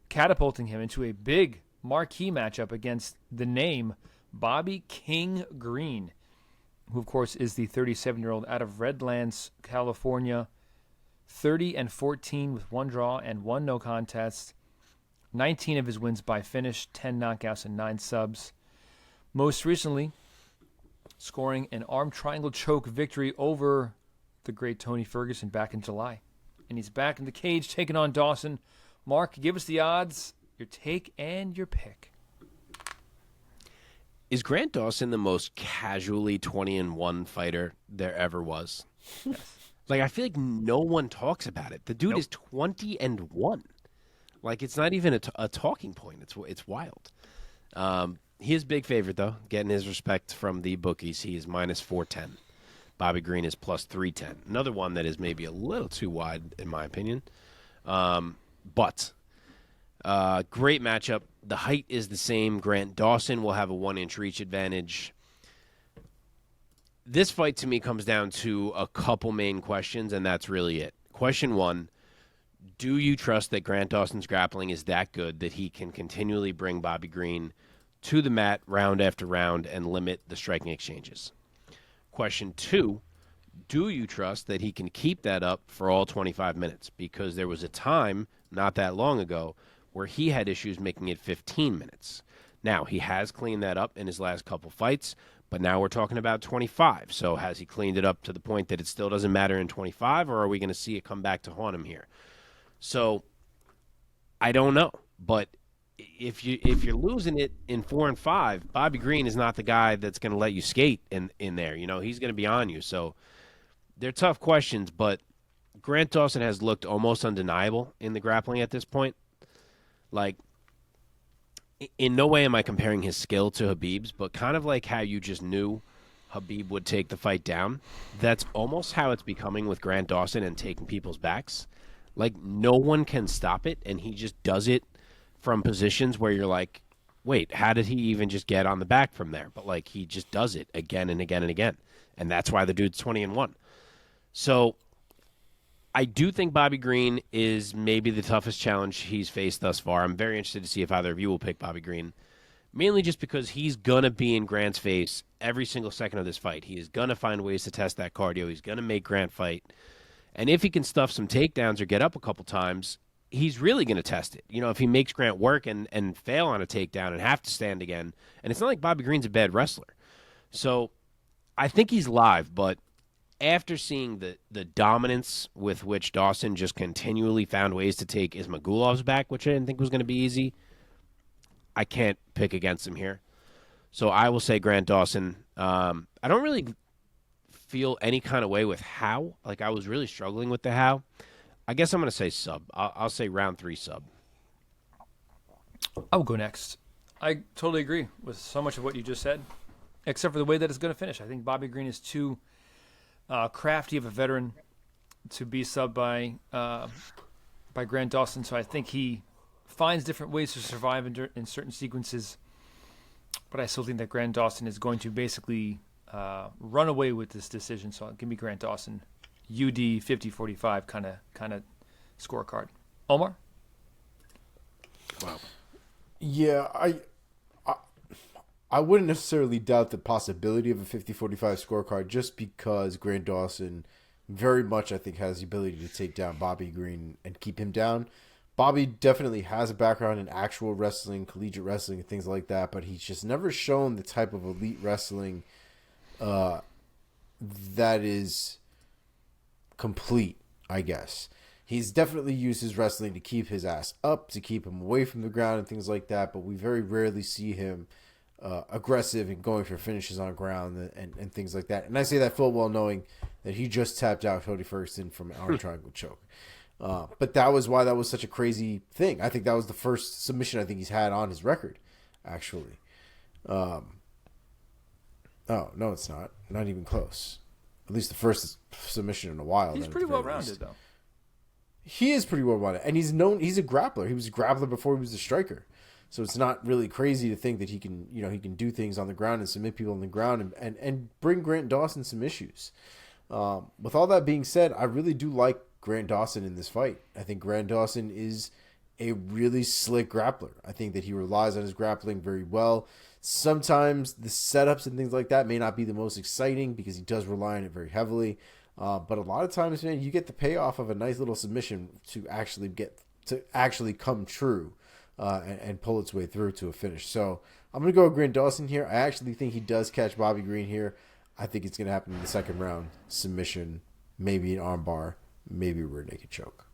catapulting him into a big marquee matchup against the name Bobby King Green, who, of course, is the 37-year-old out of Redlands, California, 30-14 with 1 draw and 1 no contest. 19 of his wins by finish, 10 knockouts and 9 subs. Most recently, scoring an arm triangle choke victory over the great Tony Ferguson back in July. And he's back in the cage taking on Dawson. Mark, give us the odds, your take, and your pick. Is Grant Dawson the most casually 20-1 fighter there ever was? Yes. Like, I feel like no one talks about it. The dude Nope. is 20-1. Like, it's not even a talking point. It's wild. He is big favorite, though, getting his respect from the bookies. He is -410. Bobby Green is +310. Another one that is maybe a little too wide, in my opinion. But great matchup. The height is the same. Grant Dawson will have a 1-inch reach advantage. This fight, to me, comes down to a couple main questions, and that's really it. Question 1, do you trust that Grant Dawson's grappling is that good that he can continually bring Bobby Green to the mat round after round and limit the striking exchanges? Question 2, do you trust that he can keep that up for all 25 minutes? Because there was a time not that long ago where he had issues making it 15 minutes. Now, he has cleaned that up in his last couple fights, but now we're talking about 25. So has he cleaned it up to the point that it still doesn't matter in 25, or are we going to see it come back to haunt him here? So I don't know. But if you're losing it in 4 and 5, Bobby Green is not the guy that's going to let you skate in there. You know, he's going to be on you. So they're tough questions, but Grant Dawson has looked almost undeniable in the grappling at this point. Like, in no way am I comparing his skill to Khabib's, but kind of like how you just knew Khabib would take the fight down. That's almost how it's becoming with Grant Dawson and taking people's backs. Like, no one can stop it, and he just does it from positions where you're like, wait, how did he even just get on the back from there? But, like, he just does it again and again and again. And that's why the dude's 20-1. So I do think Bobby Green is maybe the toughest challenge he's faced thus far. I'm very interested to see if either of you will pick Bobby Green, mainly just because he's going to be in Grant's face every single second of this fight. He is going to find ways to test that cardio. He's going to make Grant fight. And if he can stuff some takedowns or get up a couple times, he's really going to test it. You know, if he makes Grant work and fail on a takedown and have to stand again, and it's not like Bobby Green's a bad wrestler. So I think he's live, but after seeing the dominance with which Dawson just continually found ways to take Ismagulov's back, which I didn't think was going to be easy, I can't pick against him here. So I will say Grant Dawson. I don't really feel any kind of way with how. Like, I was really struggling with the how. I guess I'm going to say sub. I'll say round 3 sub. I'll go next. I totally agree with so much of what you just said, except for the way that it's going to finish. I think Bobby Green is too crafty of a veteran to be subbed by Grant Dawson, so I think he finds different ways to survive in certain sequences. But I still think that Grant Dawson is going to basically run away with this decision. So give me Grant Dawson, UD 50-45 kind of scorecard. Omar? Wow. Yeah, I wouldn't necessarily doubt the possibility of a 50-45 scorecard just because Grant Dawson very much, I think, has the ability to take down Bobby Green and keep him down. Bobby definitely has a background in actual wrestling, collegiate wrestling, and things like that, but he's just never shown the type of elite wrestling that is complete, I guess. He's definitely used his wrestling to keep his ass up, to keep him away from the ground and things like that, but we very rarely see him aggressive and going for finishes on ground and things like that. And I say that full well knowing that he just tapped out Cody Ferguson from an arm triangle choke. But that was why that was such a crazy thing. I think that was the first submission I think he's had on his record, actually. Oh, no, it's not. Not even close. At least the first submission in a while. He's pretty well-rounded, though. He is pretty well-rounded. And he's a grappler. He was a grappler before he was a striker. So it's not really crazy to think that he can do things on the ground and submit people on the ground and bring Grant Dawson some issues. With all that being said, I really do like Grant Dawson in this fight. I think Grant Dawson is a really slick grappler. I think that he relies on his grappling very well. Sometimes the setups and things like that may not be the most exciting because he does rely on it very heavily. But a lot of times, man, you get the payoff of a nice little submission to actually come true and pull its way through to a finish. So I'm going to go with Grant Dawson here. I actually think he does catch Bobby Green here. I think it's going to happen in the second round. Submission, maybe an armbar, maybe a rear naked choke.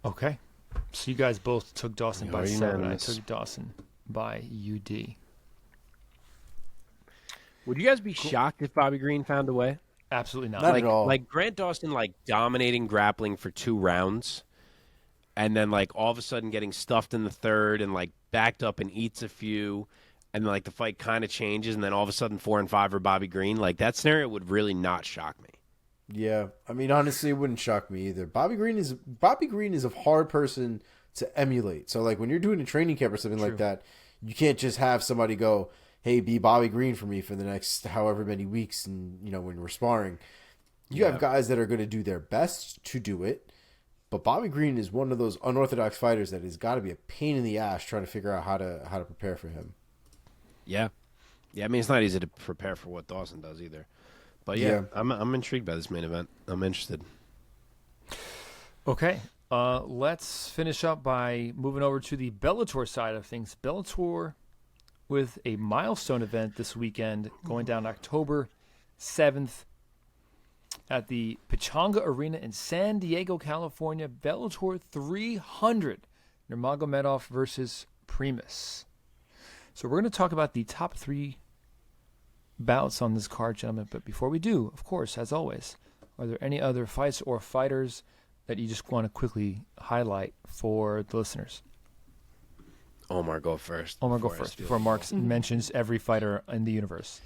Okay. So you guys both took Dawson by 7. I took Dawson by UD. Would you guys be shocked if Bobby Green found a way? Absolutely not. Not at all. Like Grant Dawson, dominating grappling for 2 rounds, and then all of a sudden getting stuffed in the third and backed up and eats a few, and then the fight kind of changes, and then all of a sudden 4 and 5 are Bobby Green. That scenario would really not shock me. Yeah, I mean, honestly, it wouldn't shock me either. Bobby Green is a hard person to emulate. So when you're doing a training camp or something like that, you can't just have somebody go, "Hey, be Bobby Green for me for the next however many weeks," and when we're sparring, you have guys that are going to do their best to do it. But Bobby Green is one of those unorthodox fighters that has got to be a pain in the ass trying to figure out how to prepare for him. Yeah. I mean, it's not easy to prepare for what Dawson does either. But yeah. I'm intrigued by this main event. I'm interested. Okay. Let's finish up by moving over to the Bellator side of things. Bellator with a milestone event this weekend going down October 7th at the Pechanga Arena in San Diego, California. Bellator 300. Nurmagomedov versus Primus. So we're going to talk about the top 3 bouts on this card, gentlemen. But before we do, of course, as always, are there any other fights or fighters that you just want to quickly highlight for the listeners? Omar, go first. Omar, go first before Mark mentions every fighter in the universe.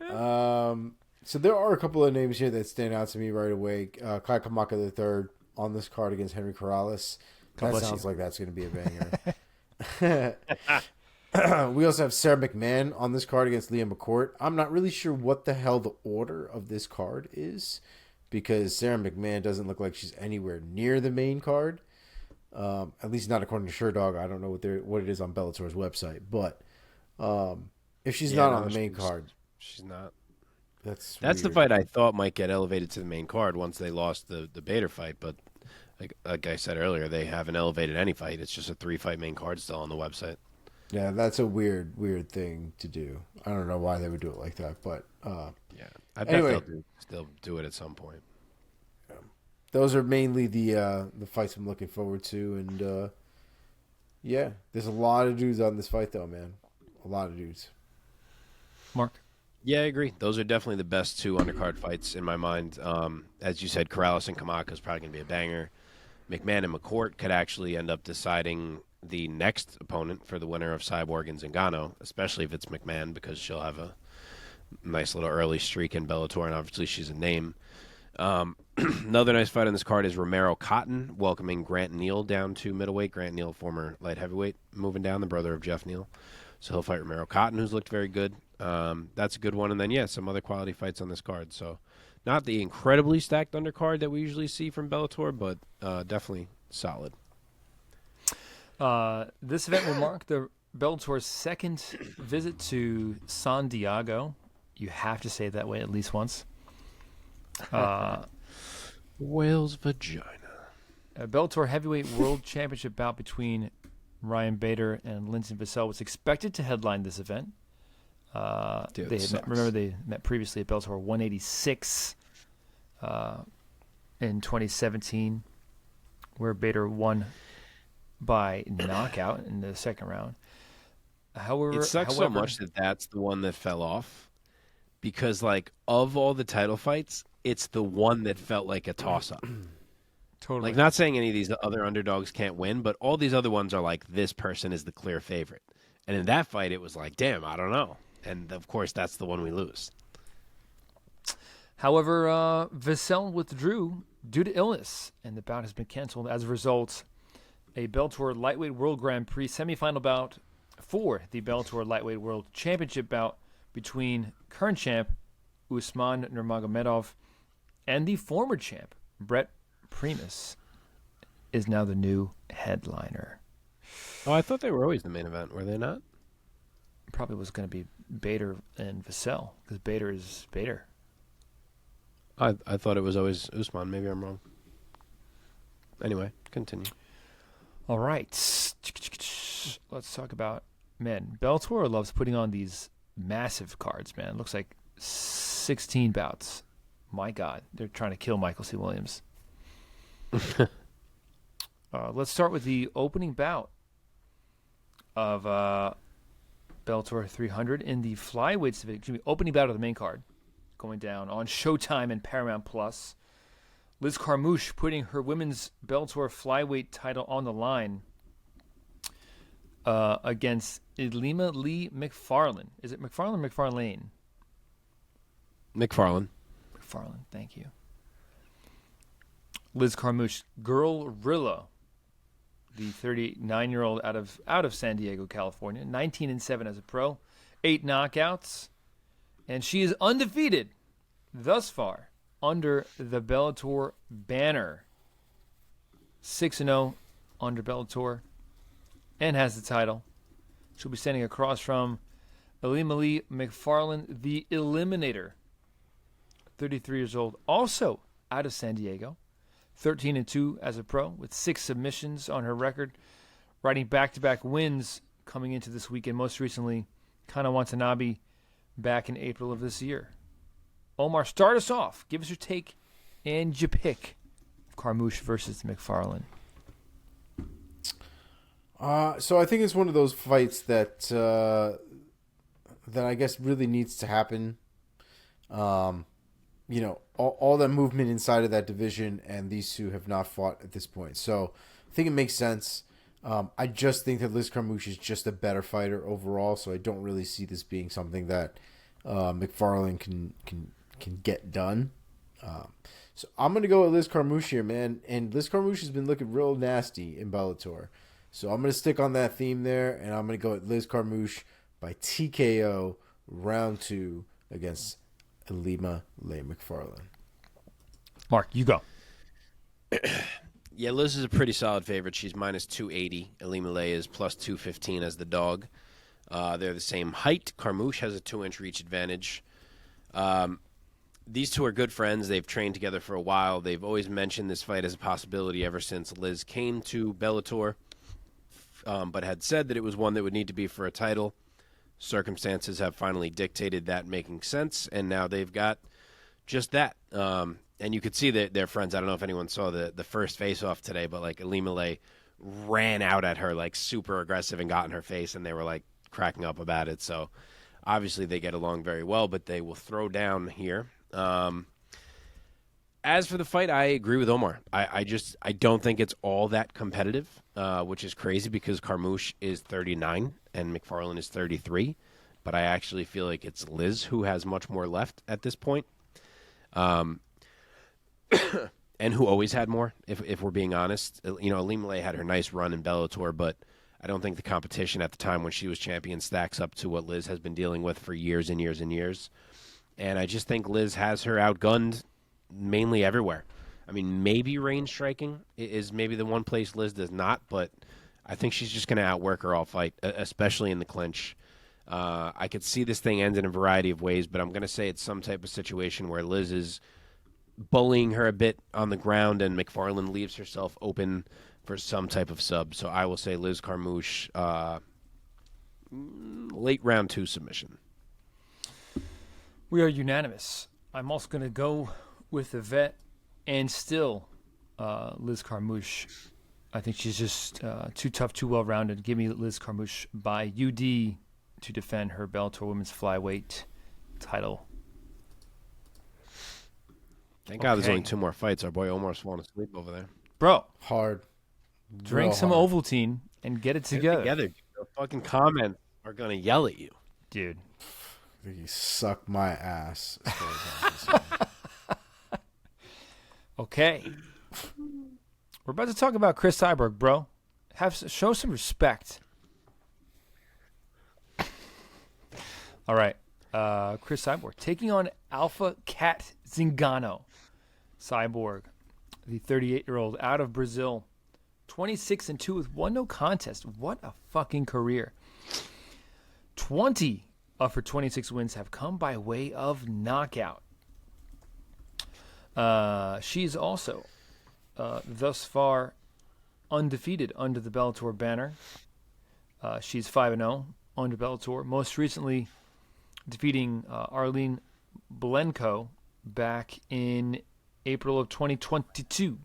So there are a couple of names here that stand out to me right away. Kai Kamaka III on this card against Henry Corrales. That sounds like that's going to be a banger. We also have Sarah McMahon on this card against Leah McCourt. I'm not really sure what the hell the order of this card is because Sarah McMahon doesn't look like she's anywhere near the main card. At least not according to SureDog. I don't know what it is on Bellator's website. But if she's not on the main card. She's not. That's the fight I thought might get elevated to the main card once they lost the Bader fight. But like I said earlier, they haven't elevated any fight. It's just a 3-fight main card still on the website. Yeah, that's a weird thing to do. I don't know why they would do it like that, but I bet they'll do it at some point. Those are mainly the fights I'm looking forward to, and there's a lot of dudes on this fight though, man. A lot of dudes. Mark? Yeah, I agree. Those are definitely the best 2 undercard fights in my mind. As you said, Corrales and Kamaka is probably going to be a banger. McMahon and McCourt could actually end up deciding the next opponent for the winner of Cyborg and Zingano, especially if it's McMahon, because she'll have a nice little early streak in Bellator, and obviously she's a name. Another nice fight on this card is Romero Cotton welcoming Grant Neal down to middleweight. Grant Neal, former light heavyweight, moving down, the brother of Jeff Neal. So he'll fight Romero Cotton, who's looked very good. That's a good one. And then, some other quality fights on this card. So not the incredibly stacked undercard that we usually see from Bellator, but definitely solid. This event will mark the Bellator's second visit to San Diego. You have to say it that way at least once. Whale's vagina. A Bellator Heavyweight World Championship bout between Ryan Bader and Linton Vassell was expected to headline this event. Dude, they met previously at Bellator 186 in 2017, where Bader won by knockout in the second round. However, it sucks so much that that's the one that fell off, because like of all the title fights, it's the one that felt like a toss-up. Totally. Like, not saying any of these other underdogs can't win, but all these other ones are like, this person is the clear favorite. And in that fight, it was like, damn, I don't know. And of course, that's the one we lose. However, Vassell withdrew due to illness, and the bout has been canceled. As a result, a Bellator Lightweight World Grand Prix semifinal bout for the Bellator Lightweight World Championship bout between current champ Usman Nurmagomedov and the former champ Brett Primus is now the new headliner. Oh, I thought they were always the main event. Were they not? Probably was going to be Bader and Vassell, because Bader is Bader. I thought it was always Usman. Maybe I'm wrong. Anyway, continue. All right. Let's talk about, man, Bellator loves putting on these massive cards, man. Looks like 16 bouts. My God, they're trying to kill Michael C. Williams. Let's start with the opening bout of Bellator 300 in the flyweights division. Excuse me, opening bout of the main card, going down on Showtime and Paramount Plus. Liz Carmouche putting her women's Bellator flyweight title on the line against Ilima-Lei Macfarlane. Is it Macfarlane or Macfarlane? Macfarlane. Macfarlane, thank you. Liz Carmouche, Girl-Rilla, the 39-year-old out of San Diego, California, 19-7 as a pro, 8 knockouts, and she is undefeated thus far under the Bellator banner. 6-0 under Bellator, and has the title. She'll be standing across from Ilima-Lei Macfarlane, the Eliminator, 33 years old, also out of San Diego. 13-2 as a pro with 6 submissions on her record, riding back-to-back wins coming into this weekend. Most recently, Kana Watanabe back in April of this year. Omar, start us off. Give us your take and your pick of Carmouche versus Macfarlane. So I think it's one of those fights that I guess really needs to happen. You know, all that movement inside of that division, and these two have not fought at this point. So I think it makes sense. I just think that Liz Carmouche is just a better fighter overall, so I don't really see this being something that Macfarlane can get done. So I'm going to go with Liz Carmouche here, man. And Liz Carmouche has been looking real nasty in Bellator. So I'm going to stick on that theme there, and I'm going to go with Liz Carmouche by TKO round 2 against Ilima-Lei Macfarlane. Mark, you go. Yeah, Liz is a pretty solid favorite. She's minus 280. Ilima-Lei is plus 215 as the dog. They're the same height. Carmouche has a 2-inch reach advantage. These two are good friends. They've trained together for a while. They've always mentioned this fight as a possibility ever since Liz came to Bellator, but had said that it was one that would need to be for a title. Circumstances have finally dictated that making sense, and now they've got just that. And you could see that they're friends. I don't know if anyone saw the first face-off today, but like Ilima-Lei ran out at her like super aggressive and got in her face, and they were like cracking up about it. So obviously they get along very well, but they will throw down here. As for the fight, I agree with Omar. I don't think it's all that competitive, which is crazy because Carmouche is 39 and Macfarlane is 33. But I actually feel like it's Liz who has much more left at this point. And who always had more, if we're being honest. You know, Ilima-Lei had her nice run in Bellator, but I don't think the competition at the time when she was champion stacks up to what Liz has been dealing with for years and years and years. And I just think Liz has her outgunned mainly everywhere. I mean, maybe range striking is maybe the one place Liz does not, but I think she's just going to outwork her all fight, especially in the clinch. I could see this thing end in a variety of ways, but I'm going to say it's some type of situation where Liz is bullying her a bit on the ground and Macfarlane leaves herself open for some type of sub. So I will say Liz Carmouche, late round 2 submission. We are unanimous. I'm also going to go with the vet and still Liz Carmouche. I think she's just too tough, too well-rounded. Give me Liz Carmouche by UD to defend her Bellator Women's Flyweight title. Thank God there's only 2 more fights. Our boy Omar's falling asleep over there. Bro, Hard. drink some Ovaltine and get it together. The fucking comments are going to yell at you. Dude. You suck my ass. Okay. We're about to talk about Cris Cyborg, bro. Show some respect. All right. Cris Cyborg taking on Alpha Cat Zingano. Cyborg, the 38-year-old out of Brazil, 26-2 with 1 no contest. What a fucking career. 20 of her 26 wins have come by way of knockout. She's also thus far undefeated under the Bellator banner. She's 5-0 under Bellator. Most recently defeating Arlene Blenko back in April of 2022.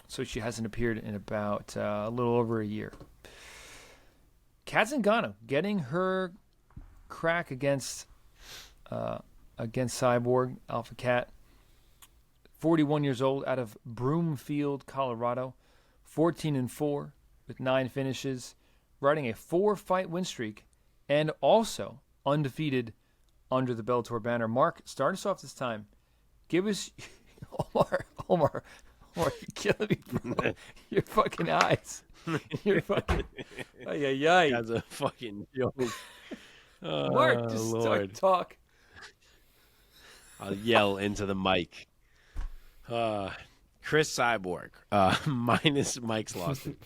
So she hasn't appeared in about a little over a year. Cat Zingano getting her crack against Cyborg, Alpha Cat. 41 years old, out of Broomfield, Colorado. 14-4 with 9 finishes, riding a 4-fight win streak, and also undefeated under the Bellator banner. Mark, start us off this time. Give us, Omar, you're killing me, bro. Your fucking eyes. You're fucking, ay. That's a fucking joke. Mark, just start talk. I'll yell into the mic. Cris Cyborg, minus Mike's lost it.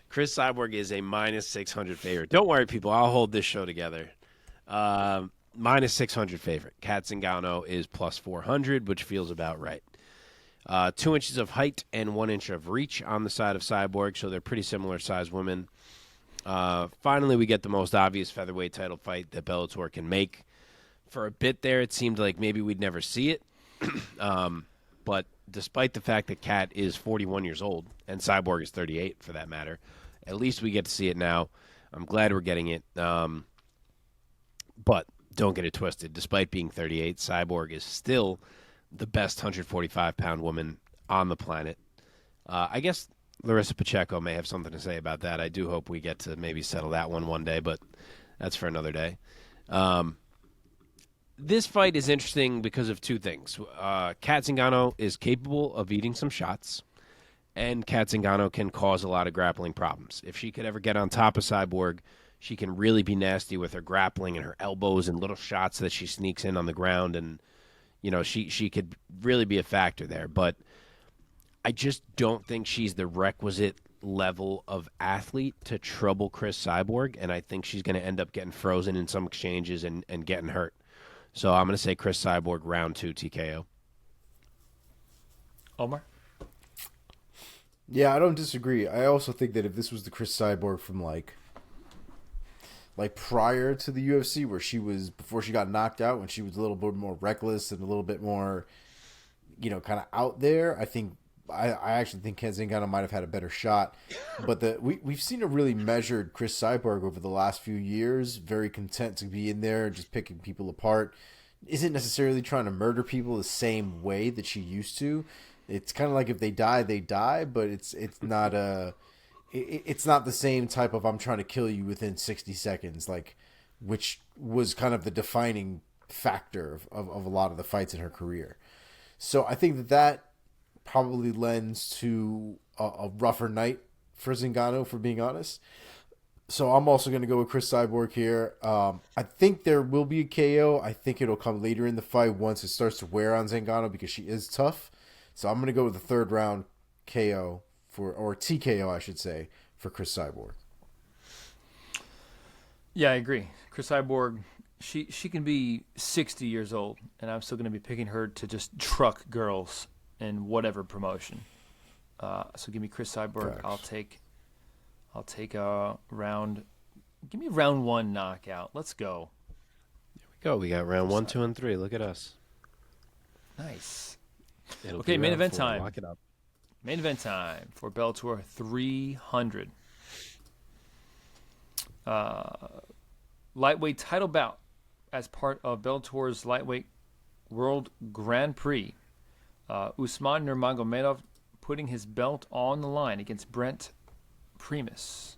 Cris Cyborg is a minus 600 favorite. Don't worry, people. I'll hold this show together. Minus 600 favorite. Cat Zingano is plus 400, which feels about right. 2 inches of height and 1 inch of reach on the side of Cyborg, so they're pretty similar sized women. Finally, we get the most obvious featherweight title fight that Bellator can make. For a bit there, it seemed like maybe we'd never see it. But despite the fact that Cat is 41 years old and Cyborg is 38 for that matter, at least we get to see it now. I'm glad we're getting it. But don't get it twisted. Despite being 38, Cyborg is still the best 145-pound woman on the planet. I guess Larissa Pacheco may have something to say about that. I do hope we get to maybe settle that one day, but that's for another day. This fight is interesting because of 2 things. Cat Zingano is capable of eating some shots, and Cat Zingano can cause a lot of grappling problems. If she could ever get on top of Cyborg, she can really be nasty with her grappling and her elbows and little shots that she sneaks in on the ground, and she could really be a factor there. But I just don't think she's the requisite level of athlete to trouble Cris Cyborg, and I think she's going to end up getting frozen in some exchanges and getting hurt. So I'm going to say Cris Cyborg, round 2 TKO. Omar? Yeah, I don't disagree. I also think that if this was the Cris Cyborg from like prior to the UFC, where she was before she got knocked out, when she was a little bit more reckless and a little bit more, kind of out there, I actually think Cat Zingano might have had a better shot. But we've seen a really measured Cris Cyborg over the last few years, very content to be in there, just picking people apart. Isn't necessarily trying to murder people the same way that she used to. It's kind of like if they die, they die, but it's not it's not the same type of I'm trying to kill you within 60 seconds, which was kind of the defining factor of a lot of the fights in her career. So I think that probably lends to a rougher night for Zingano, for being honest. So I'm also going to go with Cris Cyborg here. I think there will be a KO. I think it'll come later in the fight once it starts to wear on Zingano because she is tough. So I'm going to go with the 3rd round KO or TKO, I should say, for Cris Cyborg. Yeah, I agree. Cris Cyborg, she can be 60 years old, and I'm still going to be picking her to just truck girls in whatever promotion. So give me Cris Cyborg. Facts. I'll take a round. Give me round 1 knockout. Let's go. There we Go. We got round 1, 2, and 3. Look at us. Nice. It'll Okay, be main round event 4. time. Lock it up. Main event time for Bellator 300. Lightweight title bout as part of Bellator's Lightweight World Grand Prix. Usman Nurmagomedov putting his belt on the line against Brent Primus.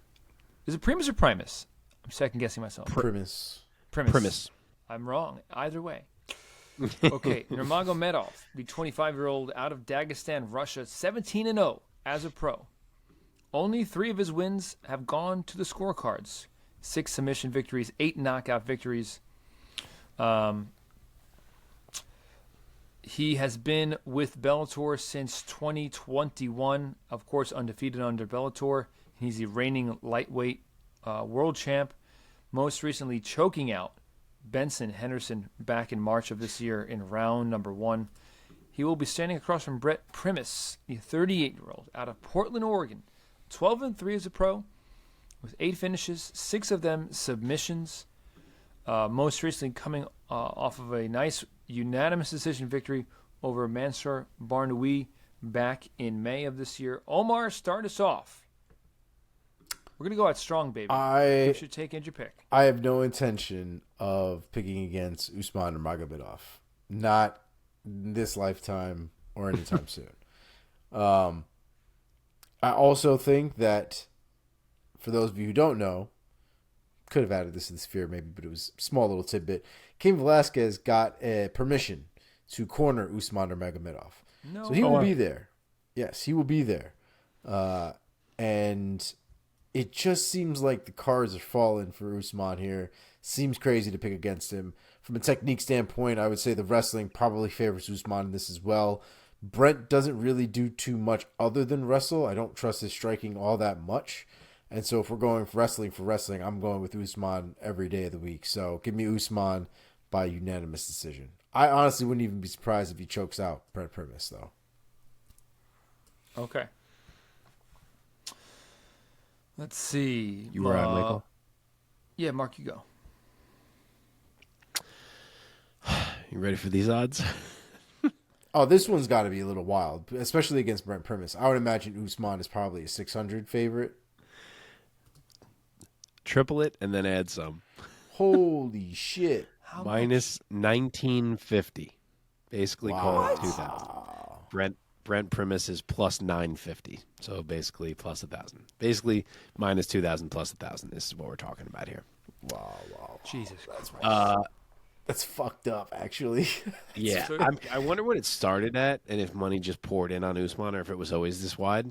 Is it Primus or Primus? I'm second-guessing myself. Primus. Primus. I'm wrong. Either way. Okay, Nurmagomedov, the 25-year-old out of Dagestan, Russia, 17-0 as a pro. Only 3 of his wins have gone to the scorecards. 6 submission victories, 8 knockout victories. He has been with Bellator since 2021, of course, undefeated under Bellator. He's the reigning lightweight world champ, most recently choking out Benson Henderson back in March of this year in round number 1. He will be standing across from Brent Primus, the 38-year-old out of Portland, Oregon, 12-3 as a pro, with 8 finishes, 6 of them submissions. Most recently coming off of a nice unanimous decision victory over Mansour Barnaoui back in May of this year. Omar, start us off. We're going to go out strong, baby. You should take in your pick. I have no intention of picking against Usman Nurmagomedov. Not this lifetime or anytime soon. I also think that, for those of you who don't know, could have added this to the sphere maybe, but it was a small little tidbit. Cain Velasquez got permission to corner Usman Nurmagomedov. No. So he will be there. Yes, he will be there. And it just seems like the cards are falling for Usman here. Seems crazy to pick against him. From a technique standpoint, I would say the wrestling probably favors Usman in this as well. Brent doesn't really do too much other than wrestle. I don't trust his striking all that much. And so if we're going for wrestling, I'm going with Usman every day of the week. So give me Usman by unanimous decision. I honestly wouldn't even be surprised if he chokes out Brent Primus, though. Okay. Let's see. You were on, Michael? Yeah, Mark, you go. You ready for these odds? Oh, this one's got to be a little wild, especially against Brent Primus. I would imagine Usman is probably a 600 favorite. Triple it and then add some. Holy shit. Minus 1950. Basically call it 2,000. Brent Primus is plus 950. So basically plus 1,000. Basically minus 2,000 plus 1,000. This is what we're talking about here. Wow. Jesus Christ. That's fucked up, actually. Yeah. I wonder what it started at and if money just poured in on Usman or if it was always this wide.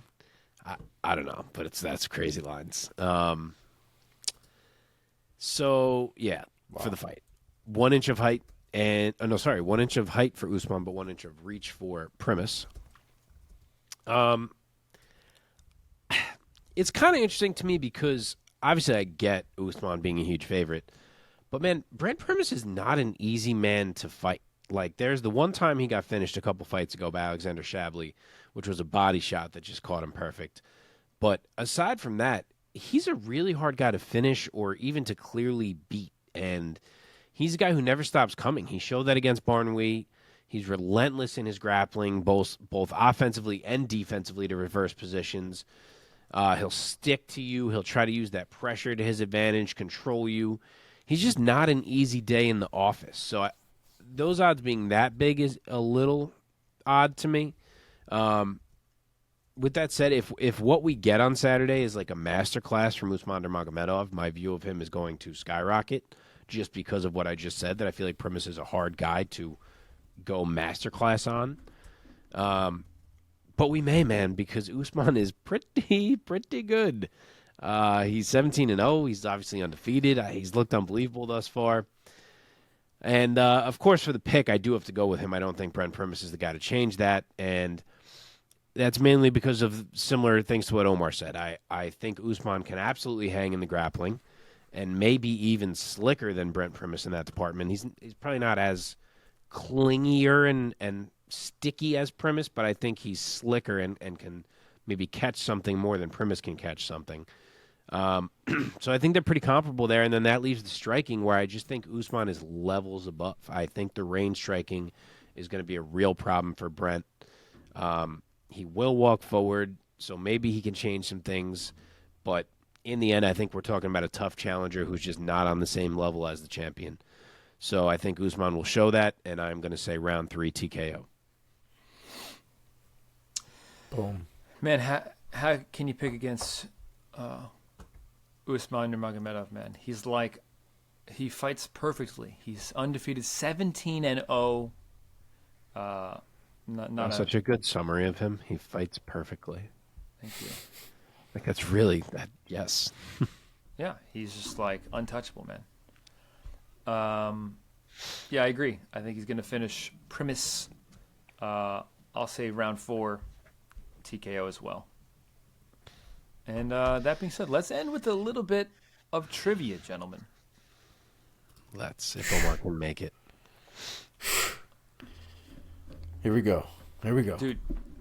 I don't know, but that's crazy lines. So, yeah, for the fight. 1 inch of height and 1 inch of height for Usman, but 1 inch of reach for Primus. It's kind of interesting to me because obviously I get Usman being a huge favorite, but man, Brent Primus is not an easy man to fight. Like, there's the one time he got finished a couple fights ago by Alexander Shabliy, which was a body shot that just caught him perfect. But aside from that, he's a really hard guy to finish or even to clearly beat. And he's a guy who never stops coming. He showed that against Barnaoui. He's relentless in his grappling, both offensively and defensively to reverse positions. He'll stick to you. He'll try to use that pressure to his advantage, control you. He's just not an easy day in the office. So those odds being that big is a little odd to me. With that said, if what we get on Saturday is like a masterclass from Usman Nurmagomedov, my view of him is going to skyrocket just because of what I just said, that I feel like Primus is a hard guy to go masterclass on. But we may, man, because Usman is pretty good. He's 17-0. He's obviously undefeated. He's looked unbelievable thus far. And, of course, for the pick, I do have to go with him. I don't think Brent Primus is the guy to change that. And that's mainly because of similar things to what Omar said. I think Usman can absolutely hang in the grappling and maybe even slicker than Brent Primus in that department. He's probably not as clingier and sticky as Primus, but I think he's slicker and can maybe catch something more than Primus can catch something. So I think they're pretty comparable there, and then that leaves the striking where I just think Usman is levels above. I think the range striking is going to be a real problem for Brent. He will walk forward, so maybe he can change some things, but in the end, I think we're talking about a tough challenger who's just not on the same level as the champion. So I think Usman will show that, and I'm going to say round 3 TKO. Boom. Man, how can you pick against Usman Nurmagomedov, man? He's like, he fights perfectly. He's undefeated, 17-0. Not Such a good summary of him. He fights perfectly. Thank you. Like that's really that. Yes. Yeah, he's just like untouchable, man. Yeah, I agree. I think he's going to finish premise. I'll say round 4 TKO as well. And that being said, let's end with a little bit of trivia, gentlemen. Let's, if Omar can make it. Here we go. Dude,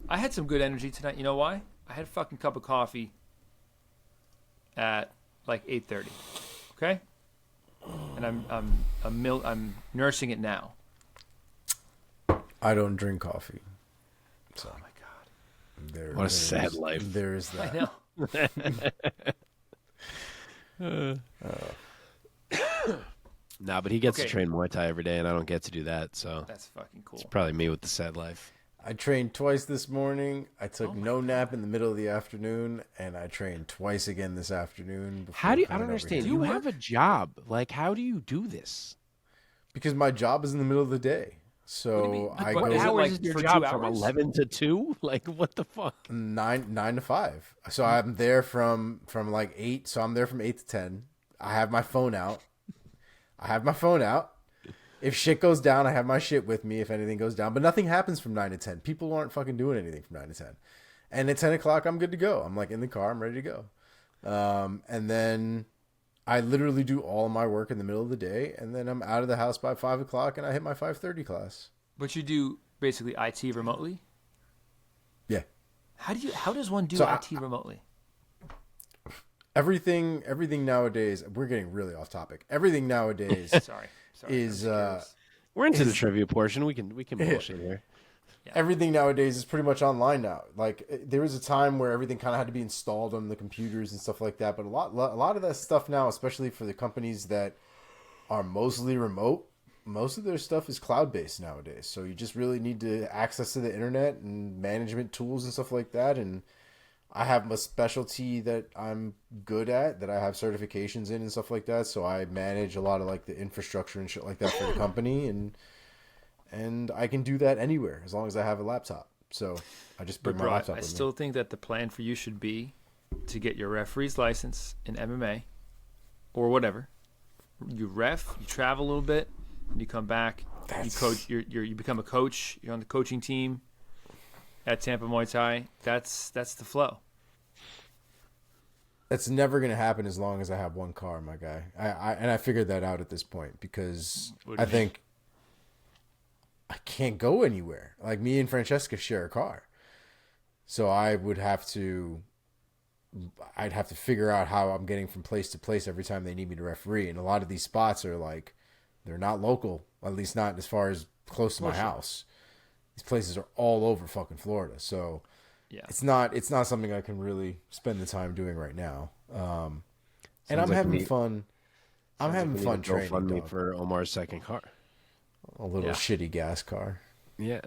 I had some good energy tonight. You know why? I had a fucking cup of coffee at like 8:30. Okay? And I'm nursing it now. I don't drink coffee. So. Oh my god. What a sad life. There is that. I know. Nah, but he gets to train Muay Thai every day, and I don't get to do that, so That's fucking cool. it's probably me with the sad life. I trained twice this morning. I took no nap in the middle of the afternoon, and I trained twice again this afternoon. How do you? I coming don't over understand. here. You have a job. Like, how do you do this? Because my job is in the middle of the day. So I What go is it hours like is your for job 2 from hours? 11 to 2? Like, what the fuck? 9 to 5. So I'm there from like 8. So I'm there from 8 to 10. I have my phone out. If shit goes down, I have my shit with me if anything goes down. But nothing happens from 9 to 10. People aren't fucking doing anything from 9 to 10. And at 10 o'clock, I'm good to go. I'm like in the car. I'm ready to go. And then I literally do all of my work in the middle of the day. And then I'm out of the house by 5 o'clock and I hit my 5:30 class. But you do basically IT remotely? Yeah. How does one do So IT remotely? Everything nowadays, we're getting really off topic. Everything nowadays Sorry. is We're into the trivia portion. We can bullshit here. everything nowadays is pretty much online now. Like there was a time where everything kind of had to be installed on the computers and stuff like that. But a lot of that stuff now, especially for the companies that are mostly remote, most of their stuff is cloud based nowadays. So you just really need to access to the internet and management tools and stuff like that. And I have a specialty that I'm good at, that I have certifications in and stuff like that. So I manage a lot of like the infrastructure and shit like that for the company, and I can do that anywhere as long as I have a laptop. So I just bring my laptop I with still me. think that the plan for you should be to get your referee's license in MMA or whatever. You ref, you travel a little bit, and you come back. You coach. You become a coach. You're on the coaching team at Tampa Muay Thai. That's the flow. That's never going to happen as long as I have one car, my guy. I figured that out at this point because I think I can't go anywhere. Like me and Francesca share a car. So I'd have to figure out how I'm getting from place to place every time they need me to referee. And a lot of these spots are like, they're not local, at least not as far as close to my house. These places are all over fucking Florida. So Yeah. it's not something I can really spend the time doing right now. And I'm like having me. fun. I'm having fun training. GoFundMe Dog. for Omar's second car. A little shitty gas car. Yeah.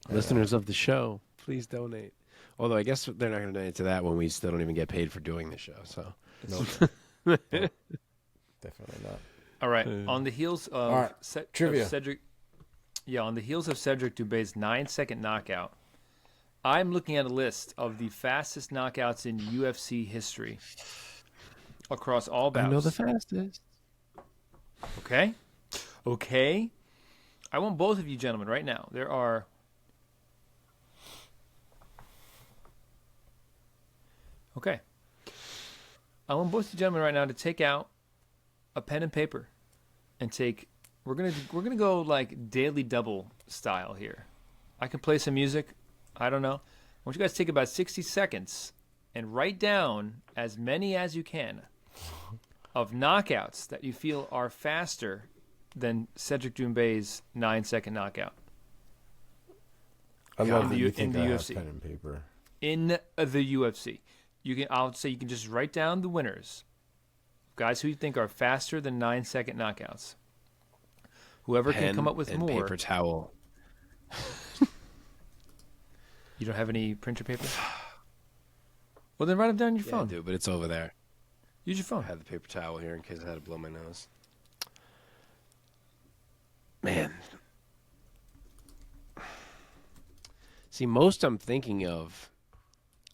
Listeners of the show, please donate. Although I guess they're not going to donate to that when we still don't even get paid for doing the show. So Nope. Nope. Definitely not. All right. On the heels of, Trivia. of Cedric, on the heels of Cedric Doumbe's 9-second knockout, I'm looking at a list of the fastest knockouts in UFC history across all bouts. I know the fastest. Okay? Okay? I want both of you gentlemen right now. There are... Okay. I want both of you gentlemen right now to take out a pen and paper and take... We're gonna go like Daily Double style here. I can play some music. I don't know. I want you guys to take about 60 seconds and write down as many as you can of knockouts that you feel are faster than Cedric Doumbe's 9-second knockout. I love that you in think the I UFC. have pen and paper. In the UFC. I'll say you can just write down the winners. Guys who you think are faster than 9-second knockouts. Whoever can come up with more. Paper towel. You don't have any printer paper? Well, then write them down on your phone. I do, but it's over there. Use your phone. I had the paper towel here in case I had to blow my nose. Man. See, most I'm thinking of,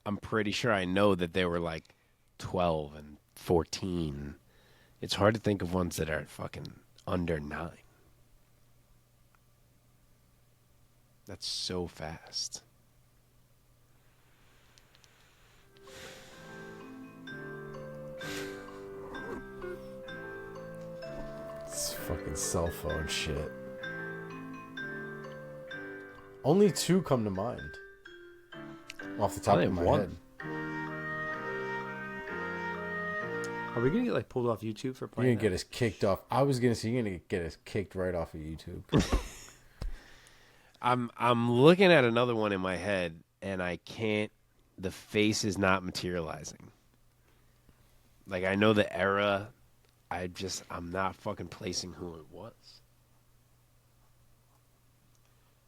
I'm pretty sure I know that they were like 12 and 14. It's hard to think of ones that are fucking under 9. That's so fast. It's fucking cell phone shit. Only 2 come to mind. Off the top of my head. Are we going to get like pulled off YouTube for You're playing going to get us kicked off. I was going to say, you're going to get us kicked right off of YouTube. I'm looking at another one in my head, and I can't. The face is not materializing. Like, I know the era. I'm not fucking placing who it was.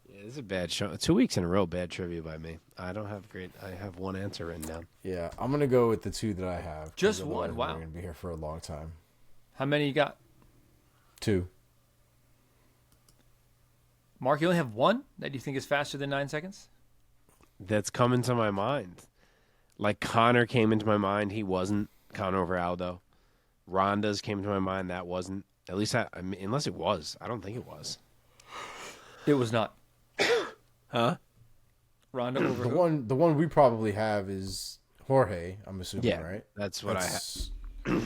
Yeah, this is a bad show. 2 weeks in a row, bad trivia by me. I have one answer written down. Yeah, I'm going to go with the 2 that I have. Just one? Wow. We're going to be here for a long time. How many you got? 2. Mark, you only have one that you think is faster than 9 seconds? That's coming to my mind. Like, Connor came into my mind. He wasn't. Connor over Aldo. Ronda's came to my mind. That wasn't. At least, unless it was. I don't think it was. It was not. Huh? Ronda over The one we probably have is Jorge, I'm assuming, right? That's what I have.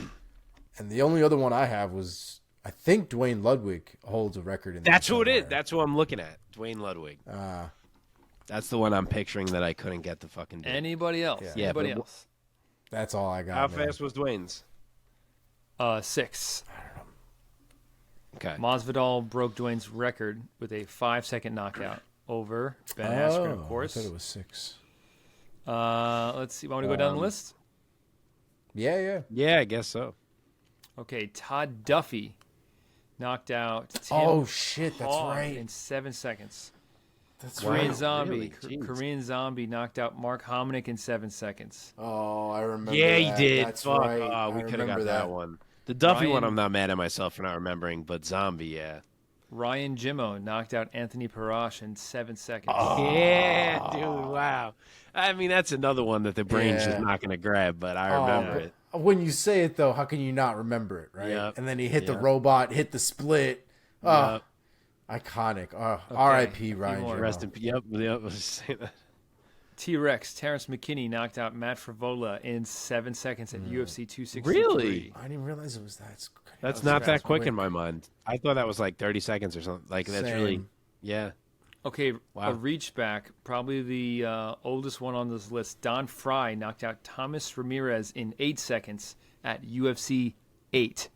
And the only other one I have was, I think Dwayne Ludwig holds a record in that. That's who it is. somewhere. That's who I'm looking at. Dwayne Ludwig. That's the one I'm picturing that I couldn't get the fucking do. anybody else. Yeah. Anybody but- else? That's all I got. How man. fast was Dwayne's? 6. Okay. Masvidal broke Dwayne's record with a 5-second knockout over Ben Askren, of course. I thought it was 6. Let's see. Want to go down the list? Yeah. Yeah, I guess so. Okay, Todd Duffy knocked out Tim Oh shit, that's Hall right. in 7 seconds. That's Korean right. Zombie. really? Jeez. Korean Zombie knocked out Mark Hominick in 7 seconds. Oh, I remember. Yeah, he that. did. That's Fuck. right. Oh, we I could have got remember that one. The Duffy one, Ryan- I'm not mad at myself for not remembering, but Zombie, yeah. Ryan Jimmo knocked out Anthony Parash in 7 seconds. Yeah, dude, wow. I mean, that's another one that the brain's Yeah. just not going to grab, but I remember it. When you say it though, how can you not remember it, right? Yep. And then he hit the Yep. robot, hit the split. Oh, Yep. iconic. Oh, R.I.P. Ryan. more. Jimmo. Rest in peace. Yep. I was just saying that. T-Rex, Terrence McKinney knocked out Matt Frivola in 7 seconds at UFC 263. Really? I didn't realize it was that. That's not that quick in my mind. I thought that was like 30 seconds or something. Like, that's really, Same. yeah. Okay, Wow. a reach back, probably the oldest one on this list. Don Fry knocked out Thomas Ramirez in 8 seconds at UFC 8.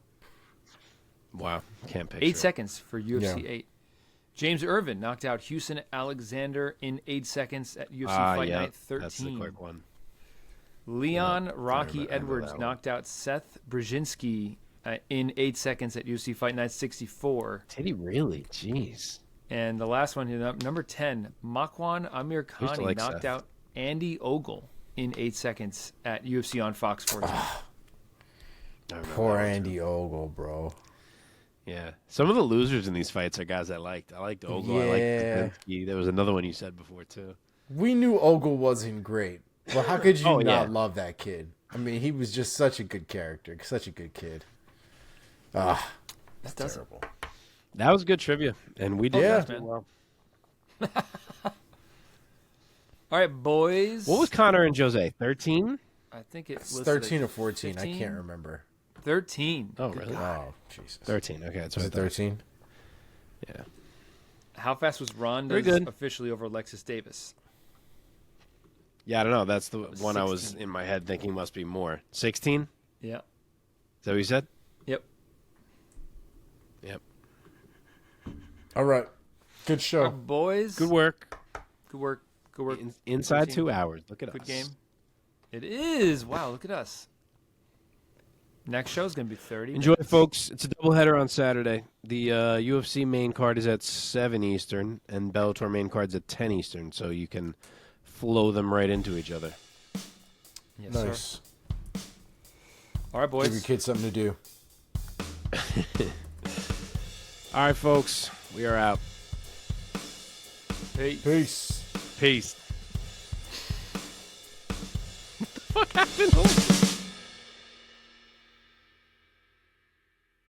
Wow. Can't picture 8 it. seconds for UFC Yeah. 8. James Irvin knocked out Houston Alexander in 8 seconds at UFC Fight yeah. Night 13. That's the quick one. Leon I Rocky remember Edwards that one. knocked out Seth Brzezinski in 8 seconds at UFC Fight Night 64. Did he really? Jeez. And the last one, number 10, Makwan Amir used to Khani like knocked Seth. out Andy Ogle in 8 seconds at UFC on Fox Sports. I remember Poor that one, Andy Ogle, bro. Yeah. Some of the losers in these fights are guys I liked. I liked Ogle. I liked Yeah. Brzezinski. There was another one you said before, too. We knew Ogle wasn't great, but how could you Oh, not yeah. love that kid? I mean, he was just such a good character, such a good kid. Ah, that's does it. terrible. That was good trivia. And we did Yeah. that well. All right, boys. What was Connor and Jose? 13? I think it's It's 13 or 14. 15? I can't remember. 13. Oh, Good really? God. Oh, Jesus. 13. Okay, that's Was what it I thought. 13? Yeah. How fast was Ronda Very good. officially over Alexis Davis? Yeah, I don't know. That's the one I was 16. in my head thinking must be more. 16? Yeah. Is that what you said? Yep. Yep. All right. Good show. Our boys. Good work. Good work. Good work. Inside Team. 2 hours. Look at Good us. game. It is. Wow, look at us. Next show's going to be 30 Enjoy, minutes. folks. It's a doubleheader on Saturday. The UFC main card is at 7 Eastern, and Bellator main card's at 10 Eastern, so you can flow them right into each other. Yes, Nice. sir. All right, boys. Give your kids something to do. All right, folks. We are out. Peace. Peace. Peace. What the fuck happened?